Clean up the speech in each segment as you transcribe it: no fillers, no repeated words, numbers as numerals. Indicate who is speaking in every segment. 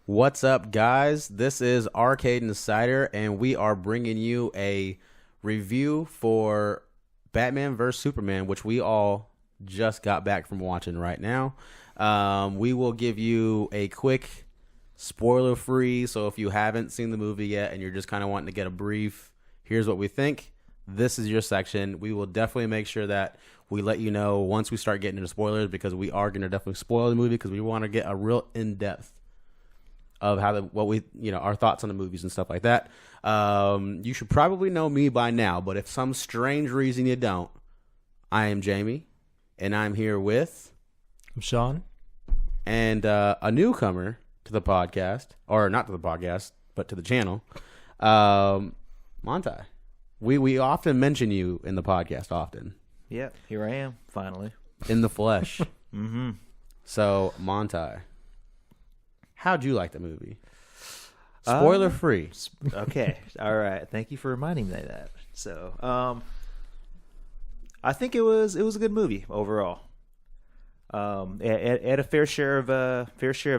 Speaker 1: What's up, guys? This is Arcade Insider, and we are bringing you a review for Batman vs. Superman, which we all just got back from watching right now. We will give you a quick spoiler-free, so if you haven't seen the movie yet and you're just kind of wanting to get a brief, here's what we think. This is your section. We will definitely make sure that we let you know once we start getting into spoilers, because we are going to definitely spoil the movie because we want to get a real in-depth of how our thoughts on the movies and stuff like that. You should probably know me by now, but if some strange reason you don't, I am Jamie, and I'm here with
Speaker 2: I'm Sean,
Speaker 1: and a newcomer to the podcast, or not to the podcast, but to the channel, Monty. We often mention you in the podcast, often
Speaker 3: Yeah, here I am, finally.
Speaker 1: in the flesh.
Speaker 3: Mm-hmm.
Speaker 1: So, Monty, how'd you like the movie? Spoiler free.
Speaker 3: Okay, all right. Thank you for reminding me of that. So, I think it was a good movie overall. It had a fair share of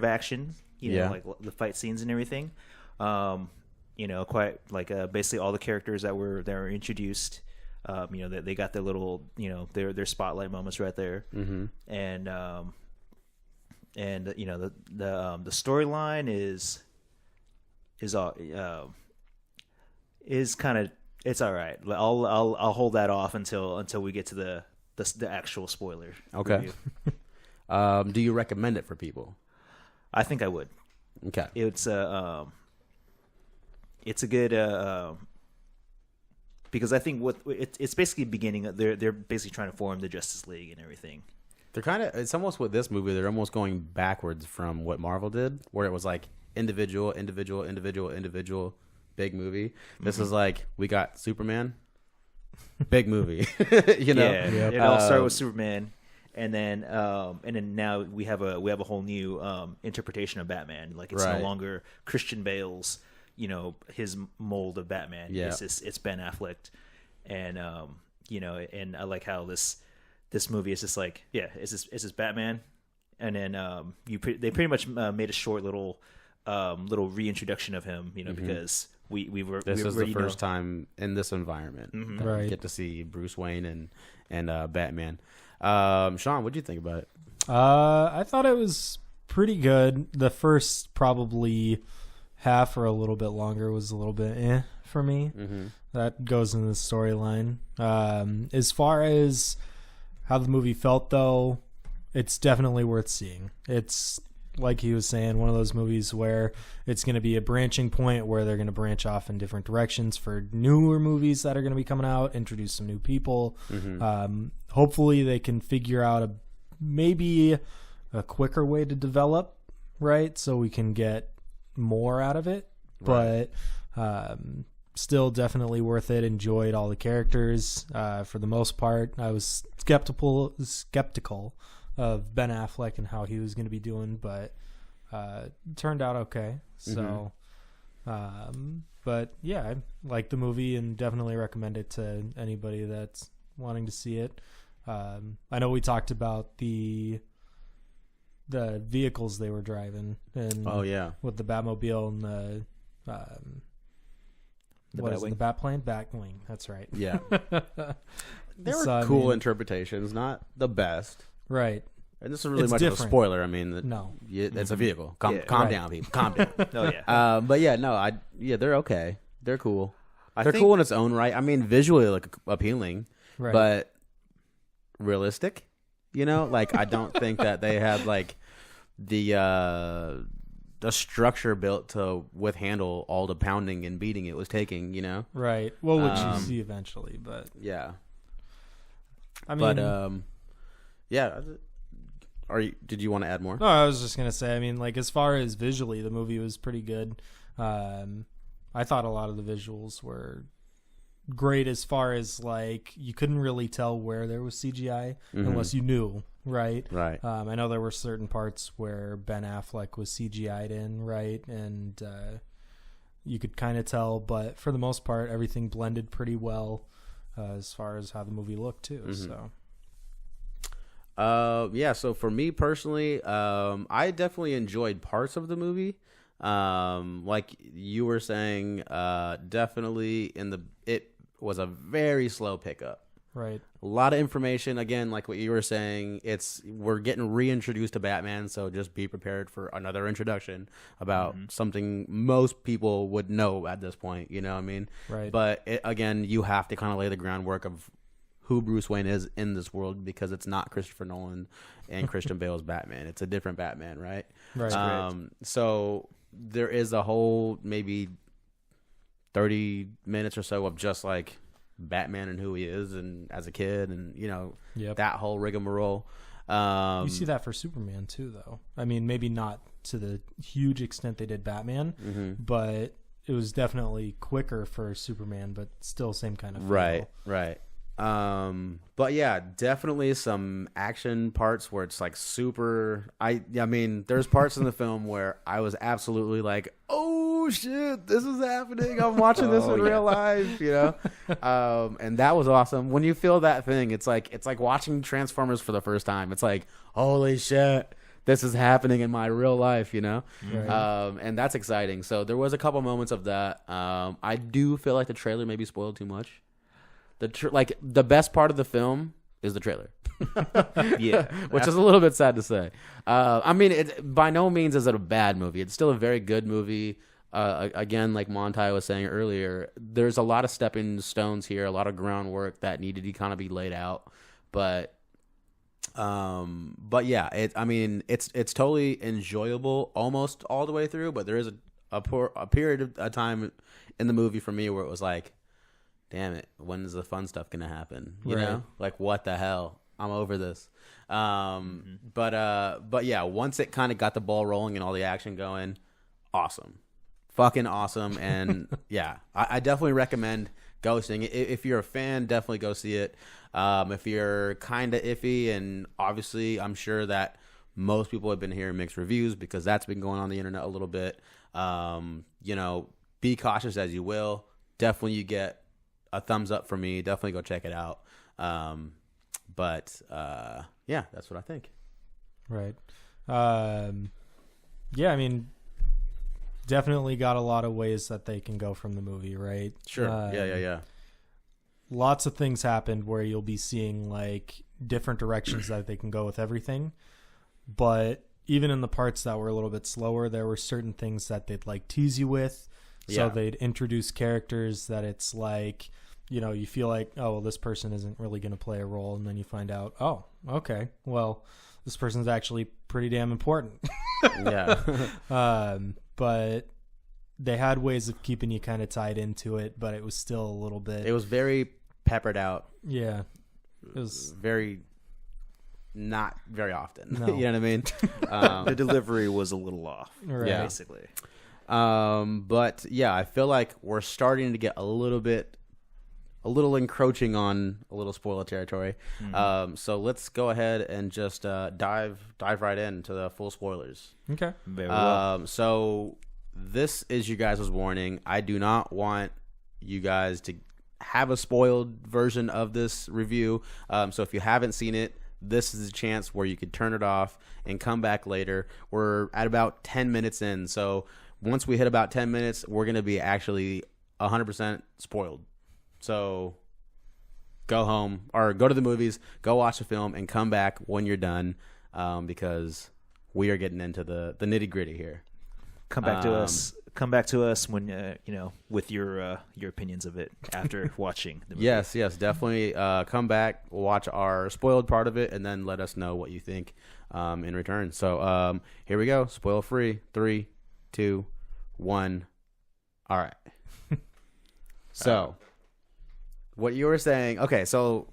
Speaker 3: action.
Speaker 1: Yeah.
Speaker 3: Like the fight scenes and everything. Quite like basically all the characters that were introduced. They got their little their spotlight moments right there.
Speaker 1: Mm-hmm.
Speaker 3: And the storyline is kind of, it's all right. I'll hold that off until we get to the actual spoiler.
Speaker 1: Okay.
Speaker 3: review.
Speaker 1: Do you recommend it for people?
Speaker 3: I think I would.
Speaker 1: Okay.
Speaker 3: It's a good because I think it's basically beginning. They're basically trying to form the Justice League and everything.
Speaker 1: They're it's almost with this movie, they're almost going backwards from what Marvel did, where it was like individual, big movie. This is like, we got Superman, big movie.
Speaker 3: Yeah,
Speaker 2: Yep.
Speaker 3: it all started with Superman, and then now we have a whole new interpretation of Batman. Like, it's
Speaker 1: Right.
Speaker 3: no longer Christian Bale's, his mold of Batman.
Speaker 1: Yeah.
Speaker 3: It's Ben Affleck, and and I like how this movie is just like, yeah, it's just Batman, and then they pretty much made a short little reintroduction of him, because
Speaker 1: This is the first time in this environment that we
Speaker 2: Right.
Speaker 1: get to see Bruce Wayne and Batman. Sean, what do you think about it?
Speaker 2: I thought it was pretty good. The first probably half or a little bit longer was a little bit for me.
Speaker 1: Mm-hmm.
Speaker 2: That goes into the storyline. As far as how the movie felt, though, it's definitely worth seeing. It's, like he was saying, one of those movies where it's going to be a branching point where they're going to branch off in different directions for newer movies that are going to be coming out, introduce some new people.
Speaker 1: Mm-hmm.
Speaker 2: Hopefully they can figure out maybe a quicker way to develop, right? So we can get more out of it.
Speaker 1: Right.
Speaker 2: But still definitely worth it. Enjoyed all the characters. For the most part, I was skeptical of Ben Affleck and how he was going to be doing, but turned out okay. So, but yeah, I like the movie and definitely recommend it to anybody that's wanting to see it. I know we talked about the vehicles they were driving, and
Speaker 1: Oh, yeah.
Speaker 2: with the Batmobile and
Speaker 3: The
Speaker 2: what is it,
Speaker 3: Batwing.
Speaker 2: the Batwing. That's right.
Speaker 1: Yeah. There were
Speaker 2: So, I
Speaker 1: cool
Speaker 2: mean,
Speaker 1: interpretations, not the best.
Speaker 2: right.
Speaker 1: And this is really
Speaker 2: It's
Speaker 1: much of a
Speaker 2: different.
Speaker 1: spoiler. I mean,
Speaker 2: No.
Speaker 1: it's a vehicle. Calm
Speaker 3: Yeah.
Speaker 1: down, people. Calm down.
Speaker 3: Oh yeah.
Speaker 1: But yeah, no, they're okay. They're cool.
Speaker 3: I
Speaker 1: They're
Speaker 3: think-
Speaker 1: cool in its own right. I mean, visually like appealing,
Speaker 2: Right.
Speaker 1: but realistic. Like, I don't think that they had like the structure built to handle all the pounding and beating it was taking.
Speaker 2: Right. Well, which you
Speaker 1: Um,
Speaker 2: see eventually, but
Speaker 1: Yeah.
Speaker 2: I mean,
Speaker 1: But yeah. Did you want to add more?
Speaker 2: no, I was just gonna say. I mean, like, as far as visually, the movie was pretty good. I thought a lot of the visuals were great. As far as like, you couldn't really tell where there was CGI unless you knew, right?
Speaker 1: Right.
Speaker 2: I know there were certain parts where Ben Affleck was CGI'd in, right, and you could kind of tell. But for the most part, everything blended pretty well as far as how the movie looked too. So.
Speaker 1: Yeah, so for me personally, I definitely enjoyed parts of the movie. Like you were saying, definitely it was a very slow pickup.
Speaker 2: Right.
Speaker 1: A lot of information. Again, like what you were saying, we're getting reintroduced to Batman, so just be prepared for another introduction about something most people would know at this point. You know what I mean?
Speaker 2: Right.
Speaker 1: But again, you have to kind of lay the groundwork of who Bruce Wayne is in this world, because it's not Christopher Nolan and Christian Bale's Batman. It's a different Batman, right?
Speaker 2: Right.
Speaker 1: So there is a whole maybe 30 minutes or so of just like Batman and who he is and as a kid, and
Speaker 2: Yep.
Speaker 1: that whole rigmarole.
Speaker 2: You see that for Superman too, though. I mean, maybe not to the huge extent they did Batman, but it was definitely quicker for Superman, but still same kind of feel.
Speaker 1: Right. But yeah, definitely some action parts where it's like super. I mean, there's parts in the film where I was absolutely like, oh shit, this is happening. I'm watching this in real life, and that was awesome. When you feel that thing, it's like watching Transformers for the first time. It's like, holy shit, this is happening in my real life,
Speaker 2: Right.
Speaker 1: and that's exciting. So there was a couple moments of that. I do feel like the trailer maybe spoiled too much. The best part of the film is the trailer.
Speaker 3: Yeah.
Speaker 1: Which is a little bit sad to say. I mean, it by no means is it a bad movie. It's still a very good movie. Again, like Monty was saying earlier, there's a lot of stepping stones here, a lot of groundwork that needed to kind of be laid out. But yeah, it's totally enjoyable almost all the way through. But there is a period of time in the movie for me where it was like, damn it, when is the fun stuff gonna happen? You know, like what the hell? I'm over this. But yeah, once it kind of got the ball rolling and all the action going, awesome, fucking awesome. And yeah, I definitely recommend go seeing it. If you're a fan, definitely go see it. If you're kind of iffy, and obviously I'm sure that most people have been hearing mixed reviews because that's been going on the internet a little bit. Be cautious as you will. Definitely you get a thumbs up from me. Definitely go check it out. Yeah, that's what I think.
Speaker 2: Right. Yeah, I mean, definitely got a lot of ways that they can go from the movie, right?
Speaker 1: Sure. Yeah.
Speaker 2: Lots of things happened where you'll be seeing like different directions that they can go with everything. But even in the parts that were a little bit slower, there were certain things that they'd like tease you with. So they'd introduce characters that it's like, you feel like, oh, well, this person isn't really going to play a role. And then you find out, oh, okay, well, this person's actually pretty damn important.
Speaker 1: Yeah.
Speaker 2: But they had ways of keeping you kind of tied into it, but it was still a little bit.
Speaker 1: It was very peppered out.
Speaker 2: Yeah. It was
Speaker 1: very not very often.
Speaker 2: No.
Speaker 1: You know what I mean?
Speaker 3: The delivery was a little off,
Speaker 2: Right.
Speaker 1: Yeah.
Speaker 3: basically.
Speaker 1: But yeah, I feel like we're starting to get a little encroaching on a little spoiler territory. So let's go ahead and just dive right into the full spoilers.
Speaker 2: okay.
Speaker 3: Very well.
Speaker 1: So this is you guys' warning. I do not want you guys to have a spoiled version of this review. So if you haven't seen it, this is a chance where you could turn it off and come back later. We're at about 10 minutes in. So once we hit about 10 minutes, we're going to be actually 100% spoiled. So go home or go to the movies, go watch the film, and come back when you're done, because we are getting into the nitty gritty here.
Speaker 3: Come back to us. Come back to us when with your opinions of it after watching the movie.
Speaker 1: Yes, definitely. Come back, watch our spoiled part of it, and then let us know what you think in return. So here we go. Spoil free. 3, 2, 1. All right. So, what you were saying? Okay, so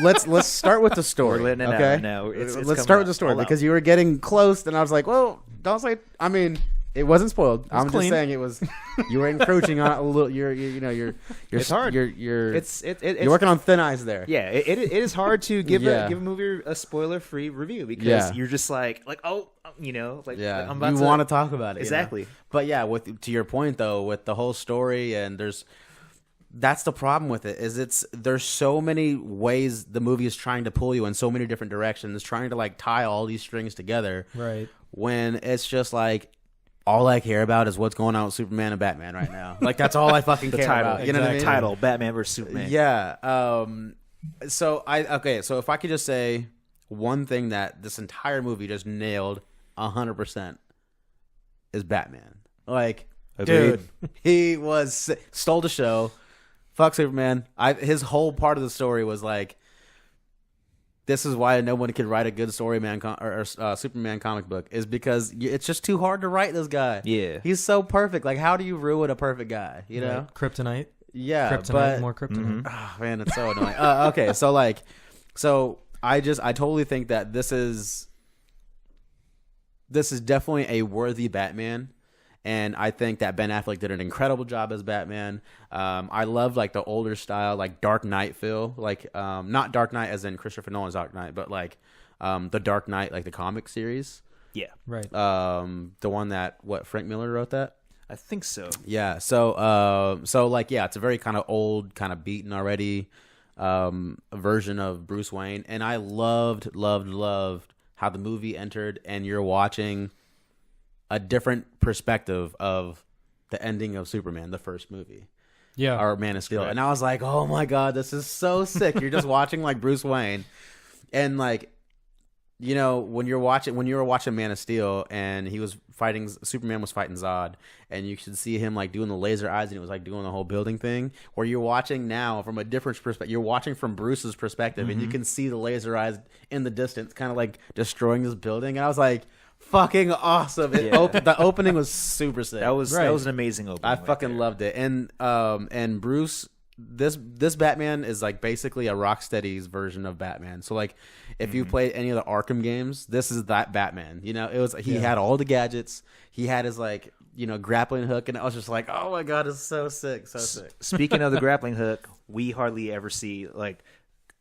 Speaker 1: let's start with the story.
Speaker 3: We're letting it
Speaker 1: okay?
Speaker 3: out now. It's
Speaker 1: Let's start with the story
Speaker 3: all out.
Speaker 1: because you were getting close, and I was like, "Well, don't say." I mean, it wasn't spoiled. I'm
Speaker 2: clean.
Speaker 1: just saying it was. You were encroaching on it a little. You're
Speaker 3: It's hard.
Speaker 1: You're
Speaker 3: It's
Speaker 1: working on thin ice there.
Speaker 3: Yeah, it is hard to give
Speaker 1: Yeah.
Speaker 3: a movie a spoiler free review because
Speaker 1: Yeah.
Speaker 3: you're just like I'm
Speaker 1: Yeah,
Speaker 3: I'm about
Speaker 1: you
Speaker 3: to
Speaker 1: want to talk about it
Speaker 3: exactly.
Speaker 1: you know? But yeah, to your point though, with the whole story, and that's the problem with it is there's so many ways the movie is trying to pull you in so many different directions, trying to like tie all these strings together.
Speaker 2: Right.
Speaker 1: When it's just like all I care about is what's going on with Superman and Batman right now. Like that's all I fucking care
Speaker 3: title,
Speaker 1: about. You know what I mean?
Speaker 3: Title: Batman vs Superman.
Speaker 1: Yeah. So if I could just say one thing that this entire movie just nailed 100% is Batman. Like,
Speaker 3: Agreed.
Speaker 1: dude, he stole the show. Fuck Superman. His whole part of the story was like, this is why no one could write a good Superman comic book, is because it's just too hard to write this guy.
Speaker 3: Yeah.
Speaker 1: He's so perfect. Like, how do you ruin a perfect guy? You know?
Speaker 2: Right. Kryptonite.
Speaker 1: Yeah,
Speaker 2: Kryptonite,
Speaker 1: but
Speaker 2: more kryptonite.
Speaker 1: oh, man, it's so annoying. Okay, so I totally think that this is definitely a worthy Batman. And I think that Ben Affleck did an incredible job as Batman. I love like the older style, like Dark Knight feel, like not Dark Knight as in Christopher Nolan's Dark Knight, but like the Dark Knight, like the comic series.
Speaker 3: Yeah,
Speaker 2: Right.
Speaker 1: The one that Frank Miller wrote that.
Speaker 3: I think so.
Speaker 1: Yeah. So like, yeah, it's a very kind of old, kind of beaten already version of Bruce Wayne, and I loved how the movie entered, and you're watching a different perspective of the ending of Superman, the first movie,
Speaker 2: Yeah.
Speaker 1: or Man of Steel.
Speaker 3: Right.
Speaker 1: And I was like, oh my God, this is so sick. You're just watching like Bruce Wayne. And like, you know, when you were watching Man of Steel and Superman was fighting Zod, and you could see him like doing the laser eyes and it was like doing the whole building thing, where you're watching now from a different perspective. You're watching from Bruce's perspective and you can see the laser eyes in the distance kind of like destroying this building. And I was like, fucking awesome. The opening was super sick.
Speaker 3: That was
Speaker 2: Right.
Speaker 3: an amazing opening.
Speaker 1: I
Speaker 3: right
Speaker 1: fucking
Speaker 3: there.
Speaker 1: loved it. And Bruce, this Batman is like basically a Rocksteady's version of Batman. So like if you played any of the Arkham games, this is that Batman. You know, he had all the gadgets. He had his like, you know, grappling hook, and I was just like, oh my God, it's so sick, so sick.
Speaker 3: Speaking of the grappling hook, we hardly ever see like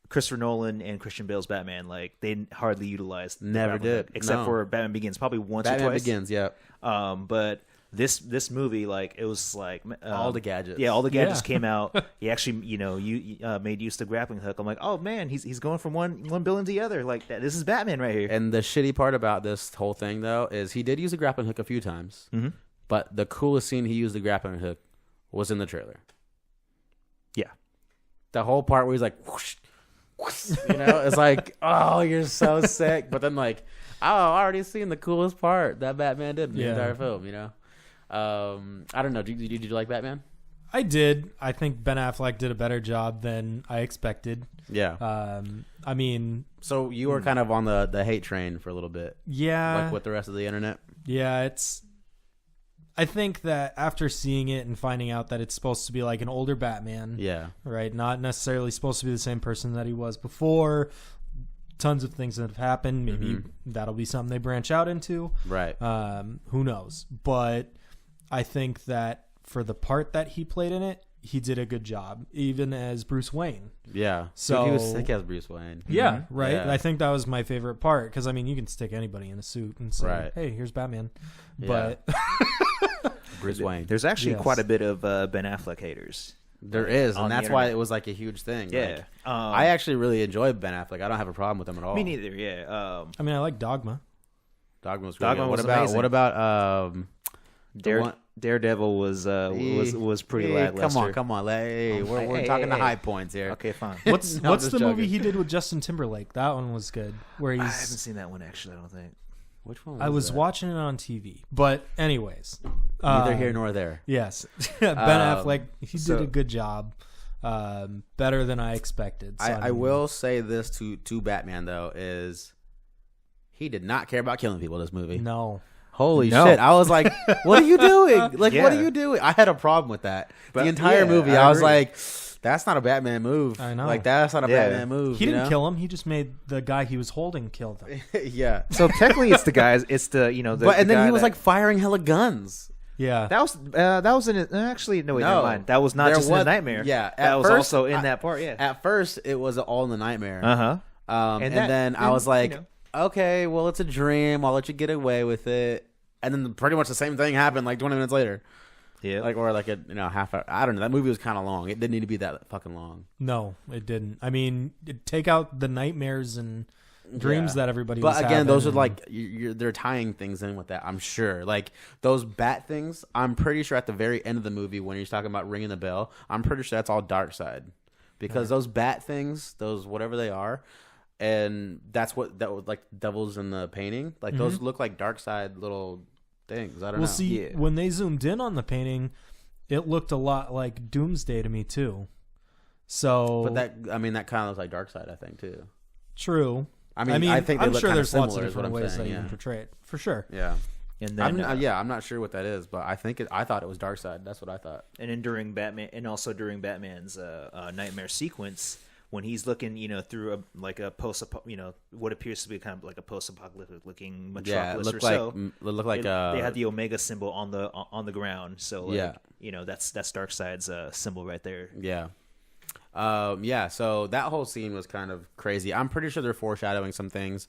Speaker 3: Christopher Nolan and Christian Bale's Batman. Like they hardly utilized. the
Speaker 1: Never
Speaker 3: grappling
Speaker 1: did.
Speaker 3: hook, except
Speaker 1: No.
Speaker 3: for Batman Begins, probably once or
Speaker 1: Batman
Speaker 3: twice.
Speaker 1: Begins, yeah.
Speaker 3: But this movie, like it was like
Speaker 1: All the gadgets.
Speaker 3: Yeah, all the gadgets
Speaker 2: Yeah.
Speaker 3: came out. He actually, you made use of the grappling hook. I'm like, oh man, he's going from one building to the other. Like that. This is Batman right here.
Speaker 1: And the shitty part about this whole thing, though, is he did use a grappling hook a few times.
Speaker 3: Mhm.
Speaker 1: But the coolest scene he used the grappling hook was in the trailer.
Speaker 3: Yeah.
Speaker 1: The whole part where he's like, whoosh, whoosh, you know, it's like, oh, you're so sick. But then like, oh, I already seen the coolest part that Batman did in the
Speaker 2: Yeah.
Speaker 1: entire film, you know? I don't know. Did you like Batman?
Speaker 2: I did. I think Ben Affleck did a better job than I expected.
Speaker 1: Yeah.
Speaker 2: I mean,
Speaker 1: So you were kind of on the hate train for a little bit,
Speaker 2: yeah.
Speaker 1: like with the rest of the internet.
Speaker 2: Yeah, I think that after seeing it and finding out that it's supposed to be like an older Batman,
Speaker 1: Yeah.
Speaker 2: right? Not necessarily supposed to be the same person that he was before. Tons of things that have happened. Maybe that'll be something they branch out into.
Speaker 1: Right.
Speaker 2: Who knows? But I think that for the part that he played in it, he did a good job, even as Bruce Wayne.
Speaker 1: Yeah.
Speaker 2: So-
Speaker 1: he was sick as Bruce Wayne.
Speaker 2: Yeah, right.
Speaker 1: Yeah.
Speaker 2: I think that was my favorite part because I mean, you can stick anybody in a suit and say,
Speaker 1: Right.
Speaker 2: "Hey, here's Batman,"
Speaker 1: Yeah.
Speaker 2: but
Speaker 1: Bruce Wayne.
Speaker 3: There's actually
Speaker 2: Yes.
Speaker 3: quite a bit of Ben Affleck haters.
Speaker 1: There is,
Speaker 3: on
Speaker 1: and
Speaker 3: the
Speaker 1: that's why
Speaker 3: internet.
Speaker 1: it was like a huge thing.
Speaker 3: Yeah.
Speaker 1: Like, I actually really enjoy Ben Affleck. I don't have a problem with him at all.
Speaker 3: Me neither. Yeah.
Speaker 2: I mean, I like Dogma.
Speaker 1: Dogma was really
Speaker 3: Dogma
Speaker 1: good.
Speaker 3: was
Speaker 1: What
Speaker 3: amazing.
Speaker 1: about one-
Speaker 3: Daredevil was pretty lackluster.
Speaker 1: Come on. Hey, we're
Speaker 3: Hey,
Speaker 1: talking the
Speaker 3: hey.
Speaker 1: high points here.
Speaker 3: Okay, fine.
Speaker 2: What's
Speaker 1: No,
Speaker 2: what's
Speaker 1: just
Speaker 2: the
Speaker 1: joking.
Speaker 2: movie he did with Justin Timberlake? That one was good. Where
Speaker 3: I haven't
Speaker 2: he's
Speaker 3: seen that one actually. I don't think.
Speaker 1: Which one?
Speaker 2: I was
Speaker 1: that?
Speaker 2: watching it on TV. But anyways,
Speaker 1: Neither here nor there.
Speaker 2: yes, Ben Affleck he
Speaker 3: so-
Speaker 2: did a good job, better than I expected. So,
Speaker 1: I
Speaker 2: mean,
Speaker 1: will say this to Batman though is he did not care about killing people in this movie.
Speaker 2: No,
Speaker 1: Holy
Speaker 3: No.
Speaker 1: shit! I was like, "What are you doing? Like, what are
Speaker 3: Yeah.
Speaker 1: you doing?" I had a problem with that.
Speaker 3: But-
Speaker 1: the entire
Speaker 3: yeah,
Speaker 1: movie,
Speaker 3: I
Speaker 1: I was
Speaker 3: agree.
Speaker 1: like, "That's not a Batman move."
Speaker 2: I know.
Speaker 1: Like, that's not a
Speaker 3: Yeah.
Speaker 1: Batman move.
Speaker 2: he
Speaker 1: you
Speaker 2: didn't
Speaker 1: know?
Speaker 2: kill him. He just made the guy he was holding kill them.
Speaker 1: Yeah,
Speaker 3: So technically, it's the guys. It's the
Speaker 1: but and
Speaker 3: the
Speaker 1: then he
Speaker 3: guy
Speaker 1: was
Speaker 3: that-
Speaker 1: like firing hella guns.
Speaker 2: Yeah,
Speaker 3: that was in it. Actually, no, wait,
Speaker 1: No.
Speaker 3: never mind. That was not
Speaker 1: There
Speaker 3: just in
Speaker 1: was-
Speaker 3: the nightmare.
Speaker 1: yeah,
Speaker 3: that
Speaker 1: at
Speaker 3: was
Speaker 1: first,
Speaker 3: also in
Speaker 1: I-
Speaker 3: that part. Yeah.
Speaker 1: At first, it was all in the nightmare.
Speaker 3: Uh huh.
Speaker 1: And
Speaker 3: that-
Speaker 1: then I
Speaker 3: and,
Speaker 1: was like,
Speaker 3: you know.
Speaker 1: "Okay, well, it's a dream. I'll let you get away with it." And then pretty much the same thing happened like 20 minutes later.
Speaker 3: Yeah.
Speaker 1: Like, or like a half hour. I don't know. That movie was kind of long. It didn't need to be that fucking long.
Speaker 2: no, it didn't. I mean, take out the nightmares and dreams
Speaker 1: Yeah.
Speaker 2: that everybody
Speaker 1: But
Speaker 2: was
Speaker 1: again,
Speaker 2: having.
Speaker 1: those are like they're tying things in with that. I'm sure, like those bat things. I'm pretty sure at the very end of the movie when he's talking about ringing the bell, I'm pretty sure that's all dark side, because those bat things, those whatever they are, and that's what that was like devils in the painting. Like those look like dark side little things. I don't know.
Speaker 2: Well, see,
Speaker 3: Yeah.
Speaker 2: when they zoomed in on the painting, it looked a lot like Doomsday to me too. So,
Speaker 1: but that kind of looks like dark side, I think too.
Speaker 2: true.
Speaker 1: I mean, I think they
Speaker 2: I'm
Speaker 1: look
Speaker 2: sure
Speaker 1: kinda
Speaker 2: there's lots of
Speaker 1: similar, is what
Speaker 2: different
Speaker 1: I'm
Speaker 2: ways
Speaker 1: saying,
Speaker 2: that you
Speaker 1: yeah.
Speaker 2: can portray it, for sure.
Speaker 1: Yeah.
Speaker 3: And then
Speaker 1: I'm not sure what that is, but I thought it was dark side. That's what I thought.
Speaker 3: and then during Batman, and also during Batman's nightmare sequence, when he's looking, through a post, what appears to be kind of like a post-apocalyptic looking
Speaker 1: Yeah, it
Speaker 3: metropolis
Speaker 1: looked
Speaker 3: or
Speaker 1: like
Speaker 3: so.
Speaker 1: it looked like
Speaker 3: they had the Omega symbol on the ground, so like,
Speaker 1: Yeah.
Speaker 3: that's Darkseid's symbol right there.
Speaker 1: Yeah. Yeah, so that whole scene was kind of crazy. I'm pretty sure they're foreshadowing some things,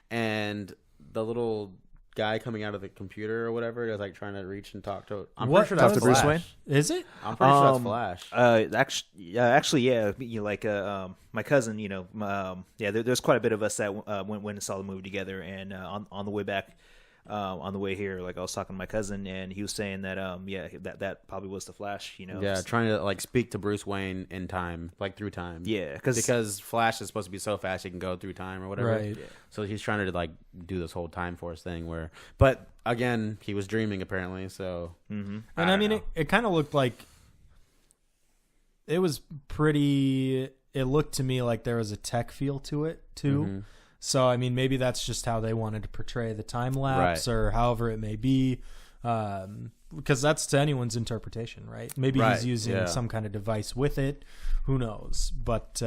Speaker 1: and the little guy coming out of the computer or whatever is like trying to reach and talk to. I'm
Speaker 2: What?
Speaker 1: pretty sure that's
Speaker 3: Talk to
Speaker 1: Flash.
Speaker 3: Bruce Wayne?
Speaker 2: Is it?
Speaker 1: I'm pretty sure that's Flash.
Speaker 3: Actually, yeah. My cousin, there's quite a bit of us that went and saw the movie together, and on the way back, on the way here, like I was talking to my cousin, and he was saying that, that probably was the Flash,
Speaker 1: Yeah, trying to like speak to Bruce Wayne in time, like through time.
Speaker 3: Yeah,
Speaker 1: because Flash is supposed to be so fast he can go through time or whatever.
Speaker 2: Right.
Speaker 3: Yeah.
Speaker 1: So he's trying to like do this whole time force thing but again, he was dreaming apparently. So
Speaker 2: And I mean, it kind of looked like it was pretty. It looked to me like there was a tech feel to it too.
Speaker 1: Mm-hmm.
Speaker 2: So I mean, maybe that's just how they wanted to portray the time lapse,
Speaker 1: Right.
Speaker 2: or however it may be, because that's to anyone's interpretation, right? Maybe
Speaker 1: Right,
Speaker 2: he's using
Speaker 1: yeah.
Speaker 2: some kind of device with it. Who knows? But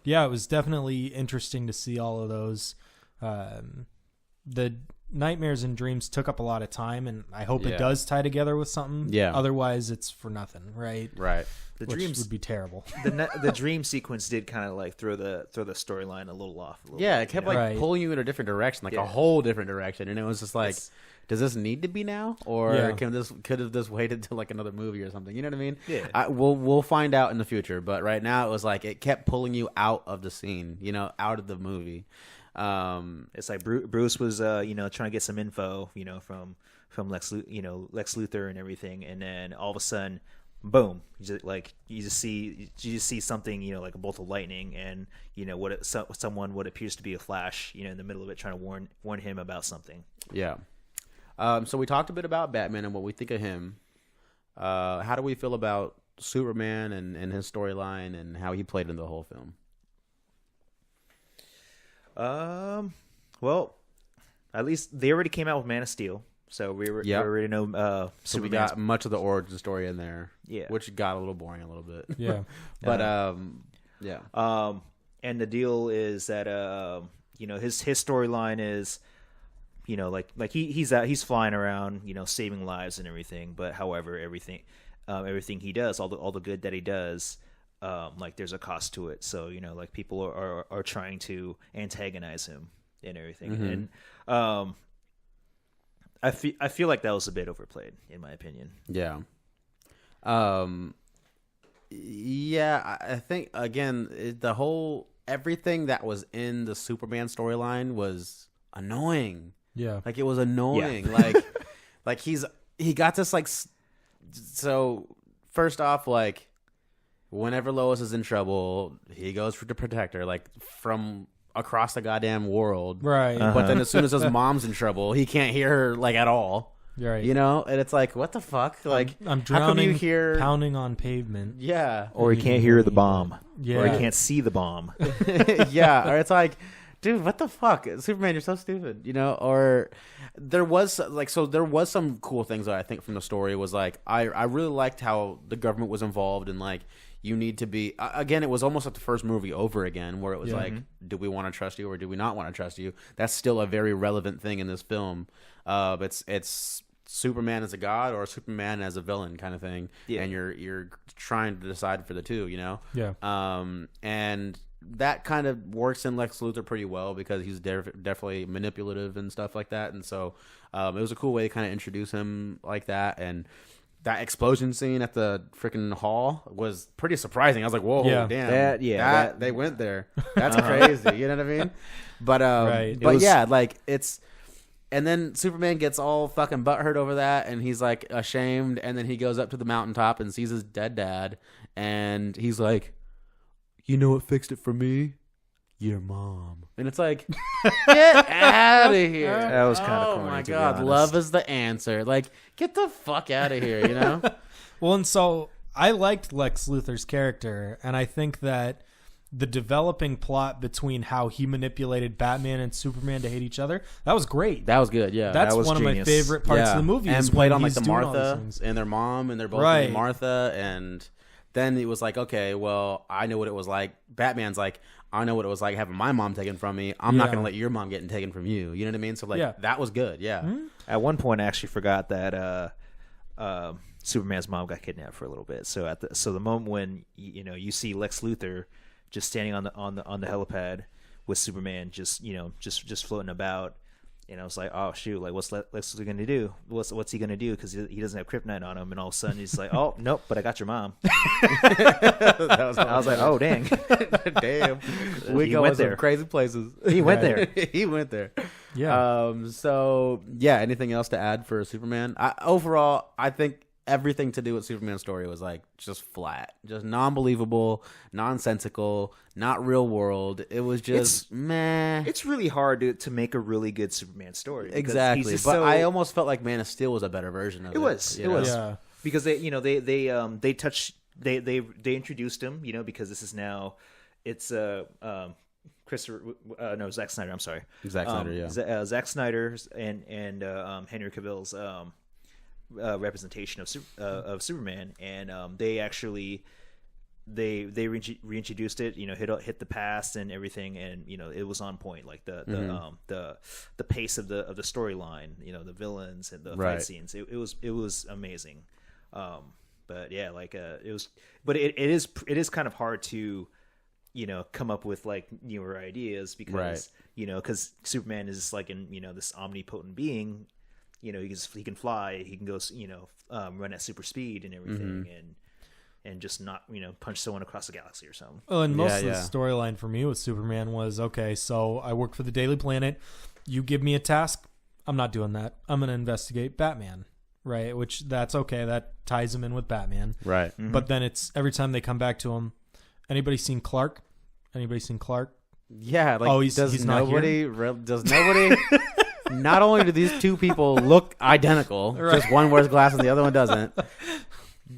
Speaker 2: yeah, it was definitely interesting to see all of those. The nightmares and dreams took up a lot of time, and I hope
Speaker 1: Yeah.
Speaker 2: it does tie together with something.
Speaker 1: Yeah.
Speaker 2: Otherwise, it's for nothing, right?
Speaker 1: right.
Speaker 3: The
Speaker 2: Which
Speaker 3: dreams,
Speaker 2: would be terrible.
Speaker 3: the dream sequence did kind of like throw the storyline a little off.
Speaker 1: Yeah, it kept like
Speaker 2: Right.
Speaker 1: pulling you in a different direction, like
Speaker 3: Yeah.
Speaker 1: a whole different direction, and it was just like,
Speaker 3: It's-
Speaker 1: does this need to be now, or
Speaker 2: Yeah.
Speaker 1: could have this waited till like another movie or something? You know what I mean?
Speaker 3: Yeah.
Speaker 1: We'll find out in the future, but right now it was like it kept pulling you out of the scene, out of the movie.
Speaker 3: It's like Bruce was, trying to get some info, from Lex Luthor and everything, and then all of a sudden, boom! You just see something, like a bolt of lightning, and someone what appears to be a Flash, in the middle of it, trying to warn him about something.
Speaker 1: Yeah. So we talked a bit about Batman and what we think of him. How do we feel about Superman and his storyline and how he played in the whole film?
Speaker 3: Well, at least they already came out with Man of Steel, so we already know.
Speaker 1: So we
Speaker 3: Superman's-
Speaker 1: got much of the origin story in there,
Speaker 3: Yeah.
Speaker 1: which got a little boring a little bit.
Speaker 2: Yeah.
Speaker 1: But yeah,
Speaker 3: and the deal is that his storyline is, he's flying around, saving lives and everything. But however, everything he does, all the good that he does, there's a cost to it. So people are trying to antagonize him and everything.
Speaker 1: Mm-hmm.
Speaker 3: And I feel like that was a bit overplayed, in my opinion.
Speaker 1: yeah. Yeah, I think again everything that was in the Superman storyline was annoying.
Speaker 2: Yeah.
Speaker 1: Like it was annoying. Like he got this so first off, like whenever Lois is in trouble, he goes to protect her, like from across the goddamn world.
Speaker 2: Right.
Speaker 1: But then as soon as his mom's in trouble, he can't hear her like at all.
Speaker 2: Right.
Speaker 1: And it's like, what the fuck? Like
Speaker 2: I'm
Speaker 1: how come
Speaker 2: drowning,
Speaker 1: you hear
Speaker 2: pounding on pavement.
Speaker 1: Yeah.
Speaker 3: Or he can't hear the bomb.
Speaker 2: Yeah.
Speaker 3: Or he can't see the bomb.
Speaker 1: Yeah, or it's like, dude, what the fuck, Superman, you're so stupid, Or there was some cool things that I think from the story was like I really liked how the government was involved and like you need to be again. It was almost like the first movie over again, where it was like, do we want to trust you or do we not want to trust you? That's still a very relevant thing in this film. It's Superman as a god or Superman as a villain kind of thing, and you're trying to decide for the two,
Speaker 2: Yeah.
Speaker 1: and that kind of works in Lex Luthor pretty well because he's definitely manipulative and stuff like that, and so it was a cool way to kind of introduce him like that. And that explosion scene at the freaking hall was pretty surprising. I was like, whoa,
Speaker 2: Yeah.
Speaker 1: damn. They went there. That's crazy. You know what I mean? But
Speaker 2: Right.
Speaker 1: but yeah, like it's. And then Superman gets all fucking butthurt over that, and he's like ashamed. And then he goes up to the mountaintop and sees his dead dad, and he's like, "You know what fixed it for me? Your mom." And it's like, get out of here.
Speaker 3: That was kind of
Speaker 1: oh
Speaker 3: corny.
Speaker 1: my
Speaker 3: to be
Speaker 1: god,
Speaker 3: honest.
Speaker 1: love is the answer. Like, get the fuck out of here. You know?
Speaker 2: Well, and so I liked Lex Luthor's character, and I think that the developing plot between how he manipulated Batman and Superman to hate each other, that was great.
Speaker 1: That was good. Yeah,
Speaker 2: That's
Speaker 3: was
Speaker 2: one of my
Speaker 3: genius.
Speaker 2: favorite parts
Speaker 1: yeah.
Speaker 2: of the movie.
Speaker 1: And
Speaker 2: is
Speaker 1: played
Speaker 2: when
Speaker 1: on like
Speaker 2: he's
Speaker 1: the
Speaker 2: doing all these
Speaker 1: Martha
Speaker 2: things.
Speaker 1: and their mom, and they're both
Speaker 2: Right.
Speaker 1: named Martha. And then it was like, okay, well, I know what it was like. Batman's like, I know what it was like having my mom taken from me. I'm not
Speaker 2: Yeah.
Speaker 1: gonna let your mom get taken from you. You know what I mean? So like,
Speaker 2: Yeah.
Speaker 1: that was good. Yeah.
Speaker 3: At one point, I actually forgot that Superman's mom got kidnapped for a little bit. So the moment when you see Lex Luthor just standing on the helipad with Superman just floating about, and I was like, oh shoot, like what's Lex Luthor gonna do? What's he gonna do? Because he doesn't have kryptonite on him, and all of a sudden he's like, oh nope, but I got your mom. I was like, oh dang,
Speaker 1: Damn. We
Speaker 3: He
Speaker 1: go
Speaker 3: went
Speaker 1: in some
Speaker 3: there.
Speaker 1: crazy places.
Speaker 3: He went there.
Speaker 1: He went there.
Speaker 2: Yeah.
Speaker 1: So yeah, anything else to add for Superman? Overall, I think everything to do with Superman's story was like just flat, just non-believable, nonsensical, not real world. It was just meh.
Speaker 3: It's really hard to make a really good Superman story. because
Speaker 1: Exactly,
Speaker 3: he's just
Speaker 1: but
Speaker 3: so-
Speaker 1: I almost felt like Man of Steel was a better version of it.
Speaker 3: It was.
Speaker 1: you
Speaker 3: It
Speaker 1: know?
Speaker 3: was.
Speaker 2: Yeah.
Speaker 3: Because they introduced him, because this is now it's Christopher Zack Snyder. I'm sorry,
Speaker 1: Zack Snyder, yeah.
Speaker 3: Zack Snyder's and Henry Cavill's representation of Superman, and they actually they reintroduced it, hit the past and everything, and it was on point, like the pace of the storyline, the villains and the
Speaker 1: Right.
Speaker 3: fight scenes. It was amazing. But yeah, like it is kind of hard to come up with like newer ideas because
Speaker 1: Right.
Speaker 3: Because Superman is like this omnipotent being. He can fly, he can go run at super speed and everything, and just not punch someone across the galaxy or something.
Speaker 2: Well, and most of
Speaker 1: Yeah.
Speaker 2: the storyline for me with Superman was, okay, so I work for the Daily Planet. You give me a task, I'm not doing that. I'm going to investigate Batman, right? Which, that's okay. That ties him in with Batman.
Speaker 1: Right.
Speaker 2: But then it's every time they come back to him, anybody seen Clark? Anybody seen Clark?
Speaker 1: Yeah, like
Speaker 2: Oh, he's not
Speaker 1: nobody does nobody not only do these two people look identical, just one wears glasses and the other one doesn't.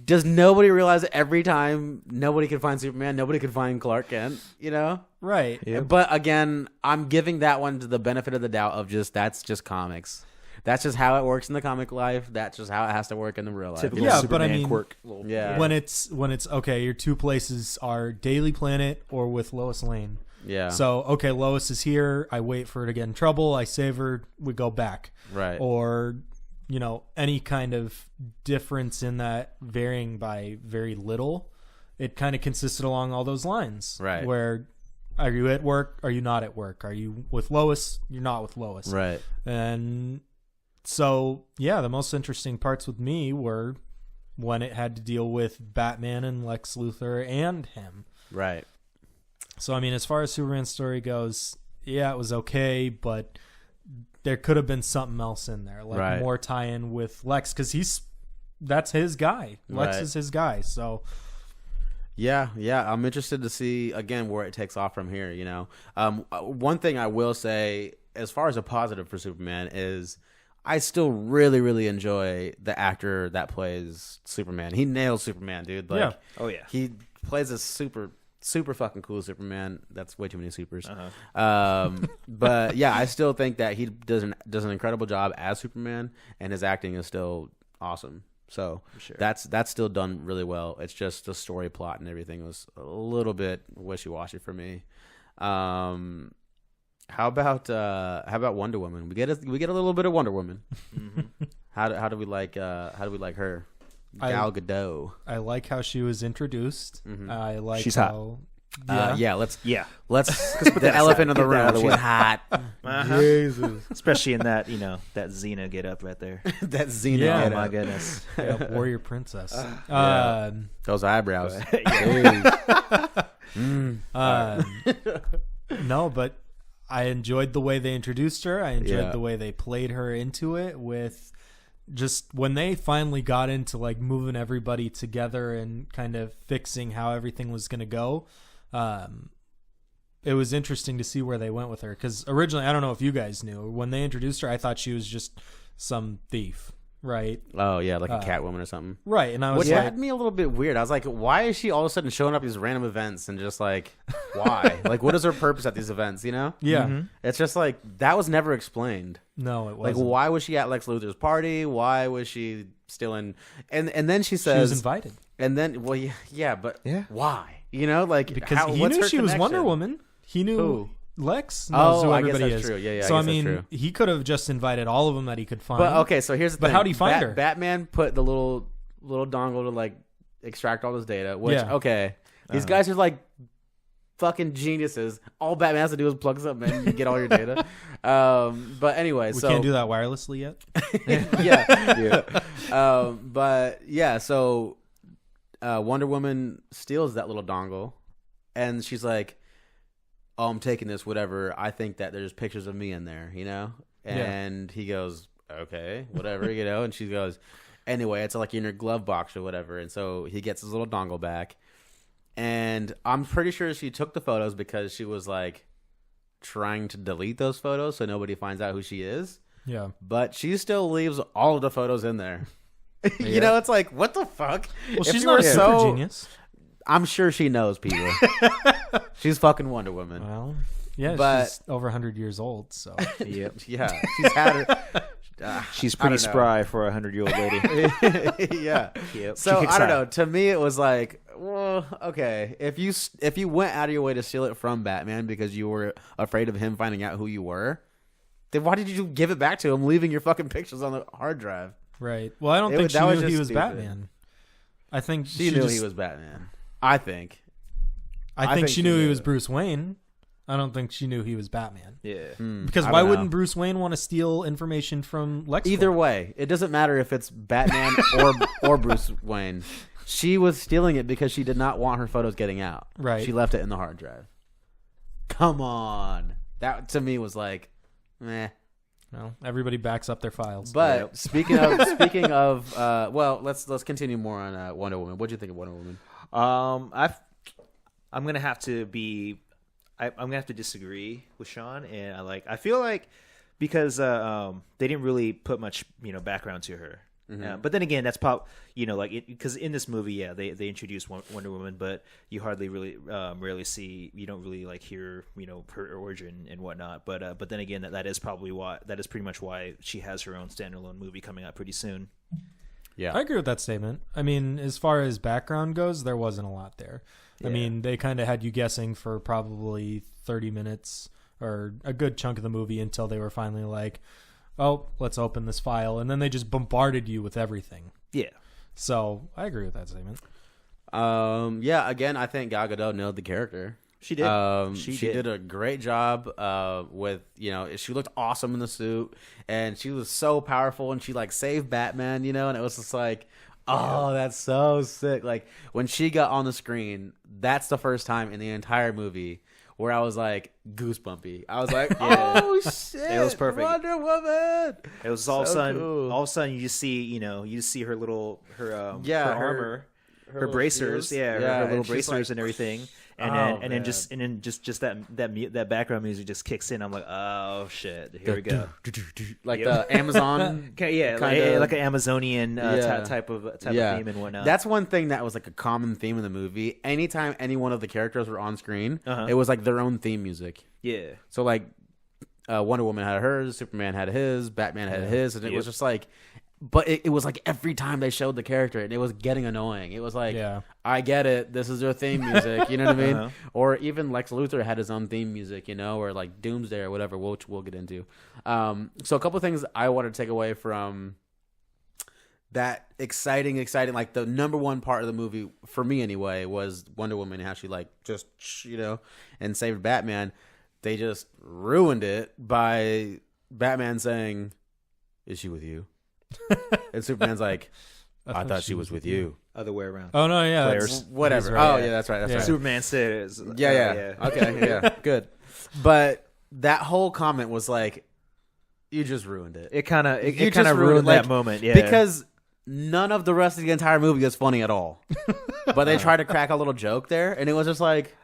Speaker 1: Does nobody realize that every time nobody can find Superman, nobody can find Clark Kent,
Speaker 2: Right.
Speaker 3: Yeah.
Speaker 1: But again, I'm giving that one to the benefit of the doubt of that's just comics. That's just how it works in the comic life. That's just how it has to work in the real life.
Speaker 3: Typical
Speaker 2: Yeah,
Speaker 3: Superman
Speaker 2: but I mean-
Speaker 3: quirk.
Speaker 1: Yeah.
Speaker 2: When it's okay, your two places are Daily Planet or with Lois Lane.
Speaker 1: Yeah.
Speaker 2: So, okay, Lois is here. I wait for her to get in trouble. I save her. We go back.
Speaker 1: Right.
Speaker 2: Or, any kind of difference in that varying by very little. It kind of consisted along all those lines.
Speaker 1: Right.
Speaker 2: Where are you at work? Are you not at work? Are you with Lois? You're not with Lois.
Speaker 1: Right.
Speaker 2: And so, yeah, the most interesting parts with me were when it had to deal with Batman and Lex Luthor and him.
Speaker 1: Right.
Speaker 2: So, I mean, as far as Superman's story goes, yeah, it was okay, but there could have been something else in there, like
Speaker 1: Right.
Speaker 2: more tie-in with Lex, because that's his guy. Lex
Speaker 1: Right.
Speaker 2: is his guy. So,
Speaker 1: Yeah, I'm interested to see again where it takes off from here. One thing I will say, as far as a positive for Superman, is I still really, really enjoy the actor that plays Superman. He nails Superman, dude. Like,
Speaker 2: Yeah.
Speaker 3: Oh yeah.
Speaker 1: he plays a super fucking cool Superman. That's way too many supers. But yeah, I still think that he does an incredible job as Superman, and his acting is still awesome. So
Speaker 3: sure.
Speaker 1: that's still done really well. It's just the story plot and everything was a little bit wishy-washy for me. How about Wonder Woman? We get a little bit of Wonder Woman. How do we like her? Gal Gadot.
Speaker 2: I like how she was introduced. I like
Speaker 3: She's hot.
Speaker 2: how
Speaker 1: Yeah, let's
Speaker 3: Yeah,
Speaker 1: put the elephant in the
Speaker 3: Get that
Speaker 1: room.
Speaker 3: out of the
Speaker 1: She's
Speaker 3: way.
Speaker 1: hot.
Speaker 2: Jesus.
Speaker 3: especially in that that Xena get up right there.
Speaker 1: That Xena.
Speaker 2: Yeah.
Speaker 3: Oh
Speaker 1: get
Speaker 3: my
Speaker 1: up.
Speaker 3: goodness.
Speaker 2: Yeah, warrior princess.
Speaker 1: Yeah. Those eyebrows.
Speaker 2: No, but I enjoyed the way they introduced her. I enjoyed
Speaker 1: Yeah.
Speaker 2: the way they played her into it with just when they finally got into like moving everybody together and kind of fixing how everything was going to go. It was interesting to see where they went with her because originally, I don't know if you guys knew, when they introduced her, I thought she was just some thief, right?
Speaker 1: Oh yeah, like a Catwoman or something.
Speaker 2: Right, and I was
Speaker 1: Which
Speaker 2: like,
Speaker 1: had me a little bit weird. I was like, why is she all of a sudden showing up at these random events and just like, why? Like, what is her purpose at these events? You know?
Speaker 2: yeah,
Speaker 1: It's just like that was never explained.
Speaker 2: no, it
Speaker 1: Like,
Speaker 2: wasn't.
Speaker 1: why was she at Lex Luthor's party? Why was she still in? And then she
Speaker 2: She was
Speaker 1: says,
Speaker 2: invited
Speaker 1: and then well, yeah, but
Speaker 3: Yeah.
Speaker 1: why? You know, like
Speaker 2: because he
Speaker 1: what's
Speaker 2: knew
Speaker 1: her
Speaker 2: she was Wonder
Speaker 1: connection?
Speaker 2: Woman. He knew
Speaker 1: Who?
Speaker 2: Lex knows
Speaker 1: Oh,
Speaker 2: who
Speaker 1: I guess
Speaker 2: everybody
Speaker 1: that's
Speaker 2: is.
Speaker 1: true. Yeah,
Speaker 2: So
Speaker 1: I
Speaker 2: I
Speaker 1: guess that's
Speaker 2: mean,
Speaker 1: true.
Speaker 2: he could have just invited all of them that he could find.
Speaker 1: But okay, so here's the
Speaker 2: But
Speaker 1: thing.
Speaker 2: how'd he find her?
Speaker 1: Batman put the little dongle to like extract all this data. Which
Speaker 2: Yeah.
Speaker 1: okay, these guys are like fucking geniuses. All Batman has to do is plug something in and get all your data. But anyway,
Speaker 2: we
Speaker 1: so
Speaker 2: can't do that wirelessly yet.
Speaker 1: yeah. But yeah, so Wonder Woman steals that little dongle, and she's like, "Oh, I'm taking this. Whatever. I think that there's pictures of me in there, you know." And he goes, "Okay, whatever, you know." And she goes, "Anyway, it's like in your glove box or whatever." And so he gets his little dongle back, and I'm pretty sure she took the photos because she was like trying to delete those photos so nobody finds out who she is.
Speaker 2: Yeah.
Speaker 1: But she still leaves all of the photos in there. You know, it's like, what the fuck?
Speaker 2: Well,
Speaker 1: If
Speaker 2: she's
Speaker 1: you
Speaker 2: not
Speaker 1: were
Speaker 2: a super genius.
Speaker 1: I'm sure she knows people. She's fucking Wonder Woman.
Speaker 2: Well, yeah,
Speaker 1: But-
Speaker 2: she's over 100 years old, so
Speaker 3: Yep.
Speaker 1: Yeah, she's had her.
Speaker 3: She's
Speaker 1: I
Speaker 3: pretty
Speaker 1: don't know.
Speaker 3: spry for a 100-year-old lady.
Speaker 1: Yeah.
Speaker 3: Yep.
Speaker 1: So I don't know. To me, it was like, well, okay, if you went out of your way to steal it from Batman because you were afraid of him finding out who you were, then why did you give it back to him, leaving your fucking pictures on the hard drive?
Speaker 2: right. Well, I don't
Speaker 1: It
Speaker 2: think
Speaker 1: was-
Speaker 2: she
Speaker 1: that was
Speaker 2: knew
Speaker 1: just
Speaker 2: he was
Speaker 1: stupid.
Speaker 2: Batman. I think
Speaker 1: She knew
Speaker 2: just,
Speaker 1: he was Batman. I think.
Speaker 2: I think she
Speaker 1: she
Speaker 2: knew he
Speaker 1: knew
Speaker 2: was
Speaker 1: it.
Speaker 2: Bruce Wayne. I don't think she knew he was Batman.
Speaker 3: Yeah.
Speaker 2: Because
Speaker 1: I
Speaker 2: why
Speaker 1: don't
Speaker 2: wouldn't
Speaker 1: know.
Speaker 2: Bruce Wayne want to steal information from Lex?
Speaker 1: Either way, it doesn't matter if it's Batman or Bruce Wayne. She was stealing it because she did not want her photos getting out.
Speaker 2: Right.
Speaker 1: She left it in the hard drive. Come on. That to me was like, meh.
Speaker 2: Well, everybody backs up their files.
Speaker 1: But
Speaker 3: Yep.
Speaker 1: speaking of, well, let's continue more on Wonder Woman. What do you think of Wonder Woman?
Speaker 3: I'm gonna have to be. I'm gonna have to disagree with Sean, and I feel like because they didn't really put much background to her. But then again, that's because in this movie, yeah, they introduced Wonder Woman, but you hardly really rarely see, you don't really like hear her origin and whatnot. But then again, that is probably why, that is pretty much why she has her own standalone movie coming out pretty soon.
Speaker 1: Yeah.
Speaker 2: I agree with that statement. I mean, as far as background goes, there wasn't a lot there. I
Speaker 3: Yeah.
Speaker 2: mean, they kind of had you guessing for probably 30 minutes or a good chunk of the movie until they were finally like, oh, let's open this file. And then they just bombarded you with everything.
Speaker 3: Yeah.
Speaker 2: So I agree with that statement.
Speaker 1: Yeah, again, I think Gal Gadot nailed the character.
Speaker 3: She did.
Speaker 1: She
Speaker 3: She
Speaker 1: did a great job with, she looked awesome in the suit, and she was so powerful, and she like saved Batman, and it was just like, oh, that's so sick. Like when she got on the screen, that's the first time in the entire movie where I was like goosebumpy. I was like, oh shit,
Speaker 3: It was perfect.
Speaker 1: Wonder Woman.
Speaker 3: It was all of a
Speaker 1: So
Speaker 3: sudden,
Speaker 1: cool.
Speaker 3: all of a sudden you just see, her her
Speaker 1: Yeah,
Speaker 3: her
Speaker 1: her-
Speaker 3: armor, her
Speaker 1: little
Speaker 3: bracers,
Speaker 1: shields.
Speaker 3: yeah,
Speaker 1: Yeah,
Speaker 3: her little
Speaker 1: and she's
Speaker 3: bracers
Speaker 1: like-
Speaker 3: and everything,
Speaker 1: Oh,
Speaker 3: and
Speaker 1: man.
Speaker 3: then just that background music just kicks in. I'm like, oh shit, here we go.
Speaker 1: Like
Speaker 3: Yep.
Speaker 1: the Amazon.
Speaker 3: Okay, yeah,
Speaker 1: kinda-
Speaker 3: like an Amazonian
Speaker 1: Yeah.
Speaker 3: type of
Speaker 1: Yeah.
Speaker 3: theme and whatnot.
Speaker 1: That's one thing that was like a common theme in the movie. Anytime any one of the characters were on screen, it was like their own theme music.
Speaker 3: yeah,
Speaker 1: So like Wonder Woman had hers, Superman had his, Batman had his, and it was
Speaker 3: Yep.
Speaker 1: just like, but it was like every time they showed the character, and it was getting annoying. It was like,
Speaker 2: Yeah.
Speaker 1: I get it, this is their theme music, you know what I mean?
Speaker 3: Uh-huh.
Speaker 1: Or even Lex Luthor had his own theme music, or like Doomsday or whatever, which we'll get into. So a couple of things I want to take away from that exciting, like the number one part of the movie for me anyway was Wonder Woman, how she like just, and saved Batman. They just ruined it by Batman saying, "Is she with you?" And Superman's like, I thought she was with you.
Speaker 3: Other way around.
Speaker 2: Oh no, yeah,
Speaker 3: Players.
Speaker 1: Whatever.
Speaker 2: Right.
Speaker 1: Oh yeah, that's right. That's right.
Speaker 3: Superman says,
Speaker 1: Yeah. Okay, yeah, good. But that whole comment was like, you just ruined it.
Speaker 3: It kind of
Speaker 1: You
Speaker 3: it
Speaker 1: just
Speaker 3: kind of
Speaker 1: ruined
Speaker 3: ruined
Speaker 1: it,
Speaker 3: that
Speaker 1: like,
Speaker 3: moment. Yeah,
Speaker 1: Because none of the rest of the entire movie is funny at all. But they tried to crack a little joke there, and it was just like,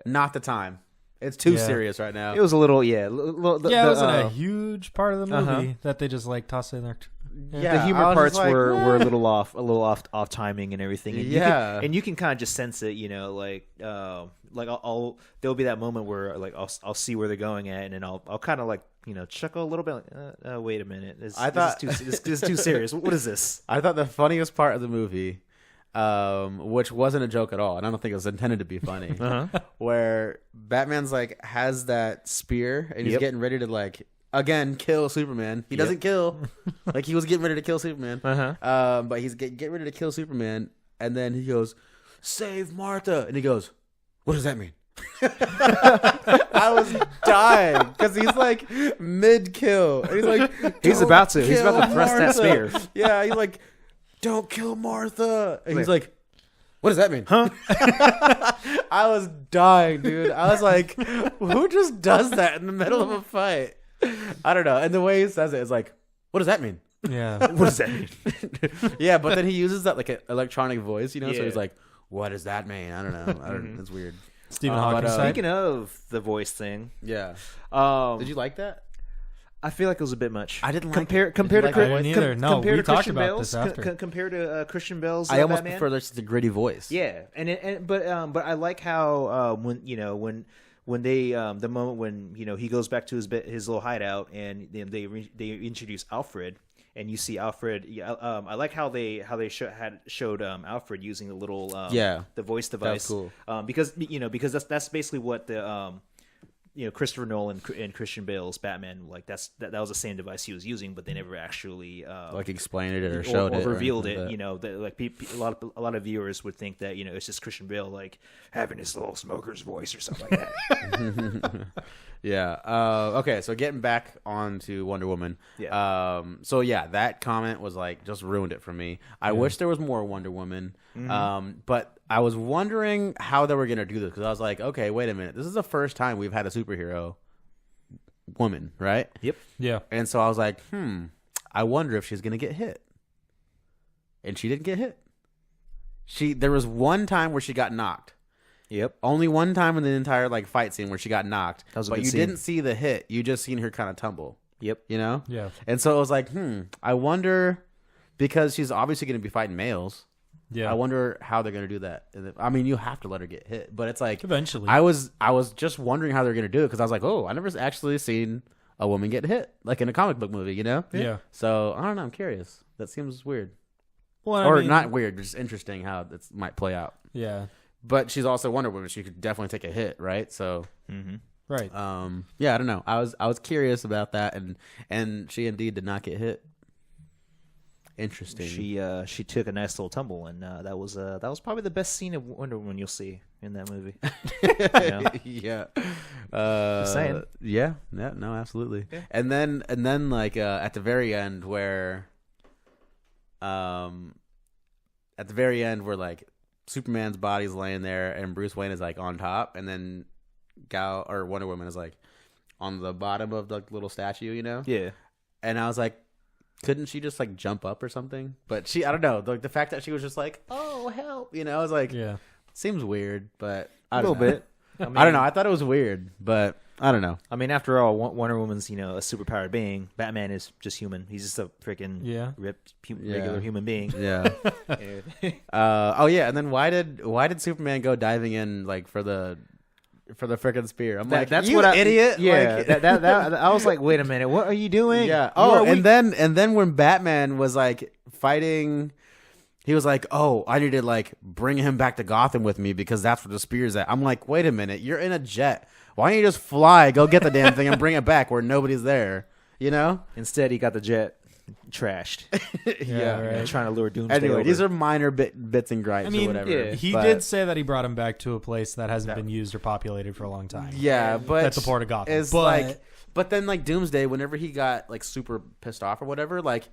Speaker 1: not the time. It's too serious right now.
Speaker 3: it was a little
Speaker 2: it wasn't a huge part of the movie that they just like tossed in there.
Speaker 1: Yeah,
Speaker 3: the humor
Speaker 1: I was
Speaker 3: parts
Speaker 1: just like,
Speaker 3: were a little off timing and everything. And
Speaker 1: Yeah.
Speaker 3: you can kind of just sense it, like I'll there'll be that moment where like I'll see where they're going at, and then I'll kind of like chuckle a little bit. Like, wait a minute, this is too serious. What is this?
Speaker 1: I thought the funniest part of the movie, which wasn't a joke at all, and I don't think it was intended to be funny, where Batman's like has that spear and he's getting ready to like again kill Superman. He doesn't kill, like he was getting ready to kill Superman, but he's getting ready to kill Superman, and then he goes, "Save Martha," and he goes, "What does that mean?" I was dying because he's like mid-kill, and he's like,
Speaker 3: He's about to thrust that spear.
Speaker 1: Yeah, he's like, "Don't kill Martha," and he's like, "What does that mean?"
Speaker 3: Huh?
Speaker 1: I was dying, dude. I was like, who just does that in the middle of a fight? I don't know. And the way he says it is like, "What does that mean?"
Speaker 2: Yeah.
Speaker 3: What does that mean?
Speaker 1: Yeah, but then he uses that like electronic voice, so
Speaker 3: Yeah.
Speaker 1: he's like, "What does that mean?" I don't know. It's weird.
Speaker 2: Stephen
Speaker 1: But,
Speaker 2: Hawking side.
Speaker 3: Speaking of the voice thing,
Speaker 1: Yeah.
Speaker 3: did
Speaker 1: Did you like that?
Speaker 3: I feel like it was a bit much.
Speaker 1: I didn't like
Speaker 3: compare
Speaker 1: it.
Speaker 3: compared
Speaker 1: Did
Speaker 3: to
Speaker 1: you like
Speaker 2: it? I didn't either. No,
Speaker 3: compared
Speaker 2: we
Speaker 3: to
Speaker 2: talked
Speaker 3: Christian
Speaker 2: about
Speaker 3: Bale's
Speaker 2: this after.
Speaker 3: compared to Christian Bale's.
Speaker 1: I almost
Speaker 3: Batman.
Speaker 1: prefer the gritty voice.
Speaker 3: Yeah, but I like how when they the moment when he goes back to his little hideout and they introduce Alfred. And you see Alfred. I like how they showed Alfred using the little the voice device.
Speaker 1: That was cool.
Speaker 3: Because that's basically what the Christopher Nolan and Christian Bale's Batman, like that was the same device he was using, but they never actually
Speaker 1: like explained it or showed it
Speaker 3: or revealed
Speaker 1: or
Speaker 3: it. Like a lot of viewers would think that it's just Christian Bale like having his little smoker's voice or something like that.
Speaker 1: Yeah. Okay. So getting back onto Wonder Woman.
Speaker 3: Yeah.
Speaker 1: So yeah, that comment was like just ruined it for me. I wish there was more Wonder Woman. But I was wondering how they were gonna do this because I was like, okay, wait a minute. This is the first time we've had a superhero woman, right?
Speaker 3: Yep.
Speaker 2: Yeah.
Speaker 1: And so I was like, I wonder if she's gonna get hit. And she didn't get hit. There was one time where she got knocked.
Speaker 3: Yep.
Speaker 1: Only one time in the entire like fight scene where she got knocked.
Speaker 3: That was a
Speaker 1: but
Speaker 3: good
Speaker 1: you
Speaker 3: scene.
Speaker 1: didn't see the hit. You just seen her kind of tumble.
Speaker 3: Yep.
Speaker 1: Yeah.
Speaker 2: Yeah.
Speaker 1: And so it was like, I wonder, because she's obviously going to be fighting males.
Speaker 2: Yeah.
Speaker 1: I wonder how they're going to do that. I mean, you have to let her get hit, but it's like
Speaker 2: Eventually.
Speaker 1: I was just wondering how they're going to do it because I was like, oh, I never actually seen a woman get hit like in a comic book movie,
Speaker 2: Yeah.
Speaker 1: So I don't know. I'm curious. That seems weird,
Speaker 2: Well,
Speaker 1: or not weird, just interesting how it might play out.
Speaker 2: Yeah.
Speaker 1: But she's also Wonder Woman. She could definitely take a hit, right? So,
Speaker 2: Right.
Speaker 1: yeah, I don't know. I was curious about that, and she indeed did not get hit. Interesting.
Speaker 3: She took a nice little tumble, and that was probably the best scene of Wonder Woman you'll see in that movie.
Speaker 1: Yeah.
Speaker 3: Just saying.
Speaker 1: Yeah. No, absolutely. Yeah. And then like at the very end where like Superman's body's laying there and Bruce Wayne is like on top, and then Wonder Woman is like on the bottom of the little statue,
Speaker 3: Yeah.
Speaker 1: And I was like, couldn't she just like jump up or something? But I don't know, the fact that she was just like, oh help, I was like,
Speaker 2: Yeah.
Speaker 1: seems weird, but
Speaker 3: A little bit.
Speaker 1: I don't know. I thought it was weird, but I don't know.
Speaker 3: I mean, after all, Wonder Woman's a superpowered being. Batman is just human. He's just a freaking ripped regular human being.
Speaker 1: Yeah. Oh yeah, and then why did Superman go diving in like for the freaking spear? I'm like,
Speaker 3: that's
Speaker 1: you
Speaker 3: what
Speaker 1: idiot.
Speaker 3: Yeah,
Speaker 1: Like,
Speaker 3: that I was like, wait a minute, what are you doing?
Speaker 1: yeah.
Speaker 3: You
Speaker 1: Oh,
Speaker 3: are
Speaker 1: and then when Batman was like fighting, he was like, oh, I need to like bring him back to Gotham with me because that's where the spear's at. I'm like, wait a minute, you're in a jet. Why don't you just fly, go get the damn thing, and bring it back where nobody's there?
Speaker 3: Instead, he got the jet. trashed.
Speaker 2: Yeah, right.
Speaker 3: Trying to lure Doomsday
Speaker 1: Anyway,
Speaker 3: over.
Speaker 1: these are minor bits and gripes
Speaker 2: I mean,
Speaker 1: or whatever.
Speaker 3: yeah.
Speaker 2: He
Speaker 1: but-
Speaker 2: did say that he brought him back to a place that hasn't been used or populated for a long time.
Speaker 1: Yeah, but
Speaker 2: That's the Port of Gotham.
Speaker 1: It's
Speaker 2: But-
Speaker 1: but then like Doomsday, whenever he got like super pissed off or whatever, like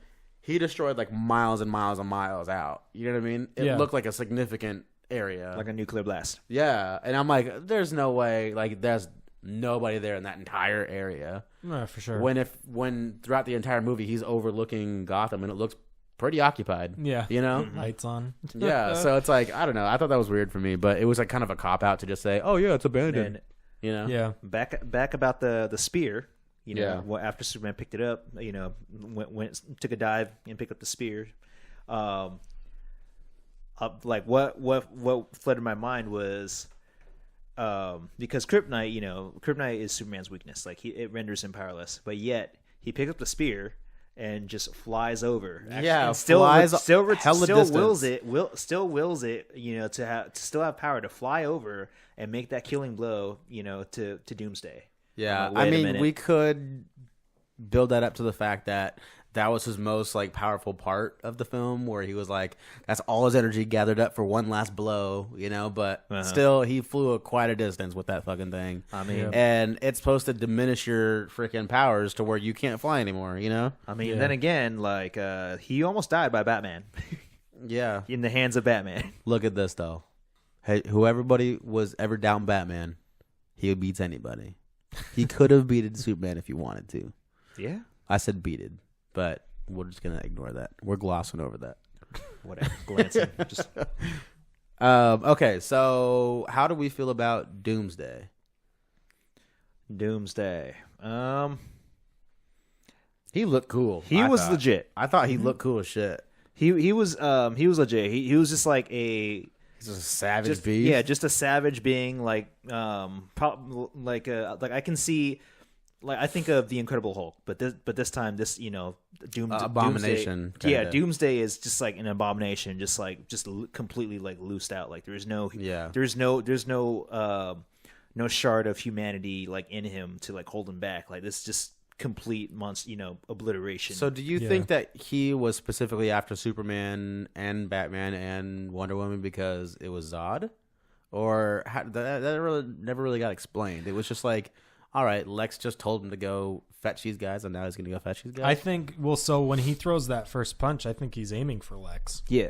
Speaker 1: he destroyed like miles and miles and miles out. You know what I mean? It
Speaker 2: Yeah.
Speaker 1: looked like a significant area.
Speaker 3: like a nuclear blast.
Speaker 1: Yeah, and I'm like, there's no way. Like, there's nobody there in that entire area.
Speaker 2: For sure.
Speaker 1: When throughout the entire movie he's overlooking Gotham and it looks pretty occupied.
Speaker 2: Yeah.
Speaker 1: You know?
Speaker 2: Lights on.
Speaker 1: Yeah. So it's like, I don't know. I thought that was weird for me, but it was like kind of a cop out to just say, oh yeah, it's abandoned.
Speaker 3: And
Speaker 1: You know?
Speaker 2: Yeah.
Speaker 3: back about the spear. You know,
Speaker 1: Yeah.
Speaker 3: well, after Superman picked it up, you know, went took a dive and picked up the spear. Like what flooded my mind was because Kryptonite, you know, Kryptonite is Superman's weakness. Like it renders him powerless, but yet he picks up the spear and just flies over.
Speaker 1: Yeah,
Speaker 3: and still
Speaker 1: flies
Speaker 3: still
Speaker 1: hella
Speaker 3: wills
Speaker 1: distance.
Speaker 3: it, you know, to still have power to fly over and make that killing blow, you know, to Doomsday.
Speaker 1: Yeah,
Speaker 3: I'm like,
Speaker 1: I
Speaker 3: wait a
Speaker 1: mean,
Speaker 3: minute.
Speaker 1: we could build that up to the fact that was his most like powerful part of the film, where he was like, that's all his energy gathered up for one last blow, you know. But still, he flew quite a distance with that fucking thing.
Speaker 3: I mean,
Speaker 2: Yeah.
Speaker 1: And it's supposed to diminish your freaking powers to where you can't fly anymore, you know?
Speaker 2: Yeah.
Speaker 3: then again, like he almost died by Batman
Speaker 1: Yeah.
Speaker 3: in the hands of Batman.
Speaker 1: Look at this though. Hey, whoever was ever down Batman, he beats anybody. He could have beaten Superman if he wanted to.
Speaker 3: Yeah,
Speaker 1: I said beated, but we're just gonna ignore that. We're glossing over that.
Speaker 3: whatever. Glancing, just
Speaker 1: Okay, so how do we feel about Doomsday?
Speaker 3: Doomsday.
Speaker 1: He looked cool.
Speaker 3: He
Speaker 1: I
Speaker 3: was
Speaker 1: thought.
Speaker 3: legit.
Speaker 1: I thought he looked cool as shit.
Speaker 3: He was legit. He was just like a
Speaker 1: He's just a savage
Speaker 3: just
Speaker 1: beast.
Speaker 3: yeah, just a savage being like like I can see. Like I think of the Incredible Hulk, but this time you know
Speaker 1: Abomination,
Speaker 3: Doomsday, yeah,
Speaker 1: kinda.
Speaker 3: Doomsday is just like an abomination, just completely like loosed out. Like there's no no shard of humanity like in him to like hold him back. Like this just complete monster, you know, obliteration.
Speaker 1: So do you
Speaker 2: Yeah.
Speaker 1: think that he was specifically after Superman and Batman and Wonder Woman because it was Zod, or that really never really got explained? It was just like, all right, Lex just told him to go fetch these guys, and now he's gonna go fetch these guys.
Speaker 2: I think, so when he throws that first punch, I think he's aiming for Lex.
Speaker 3: yeah,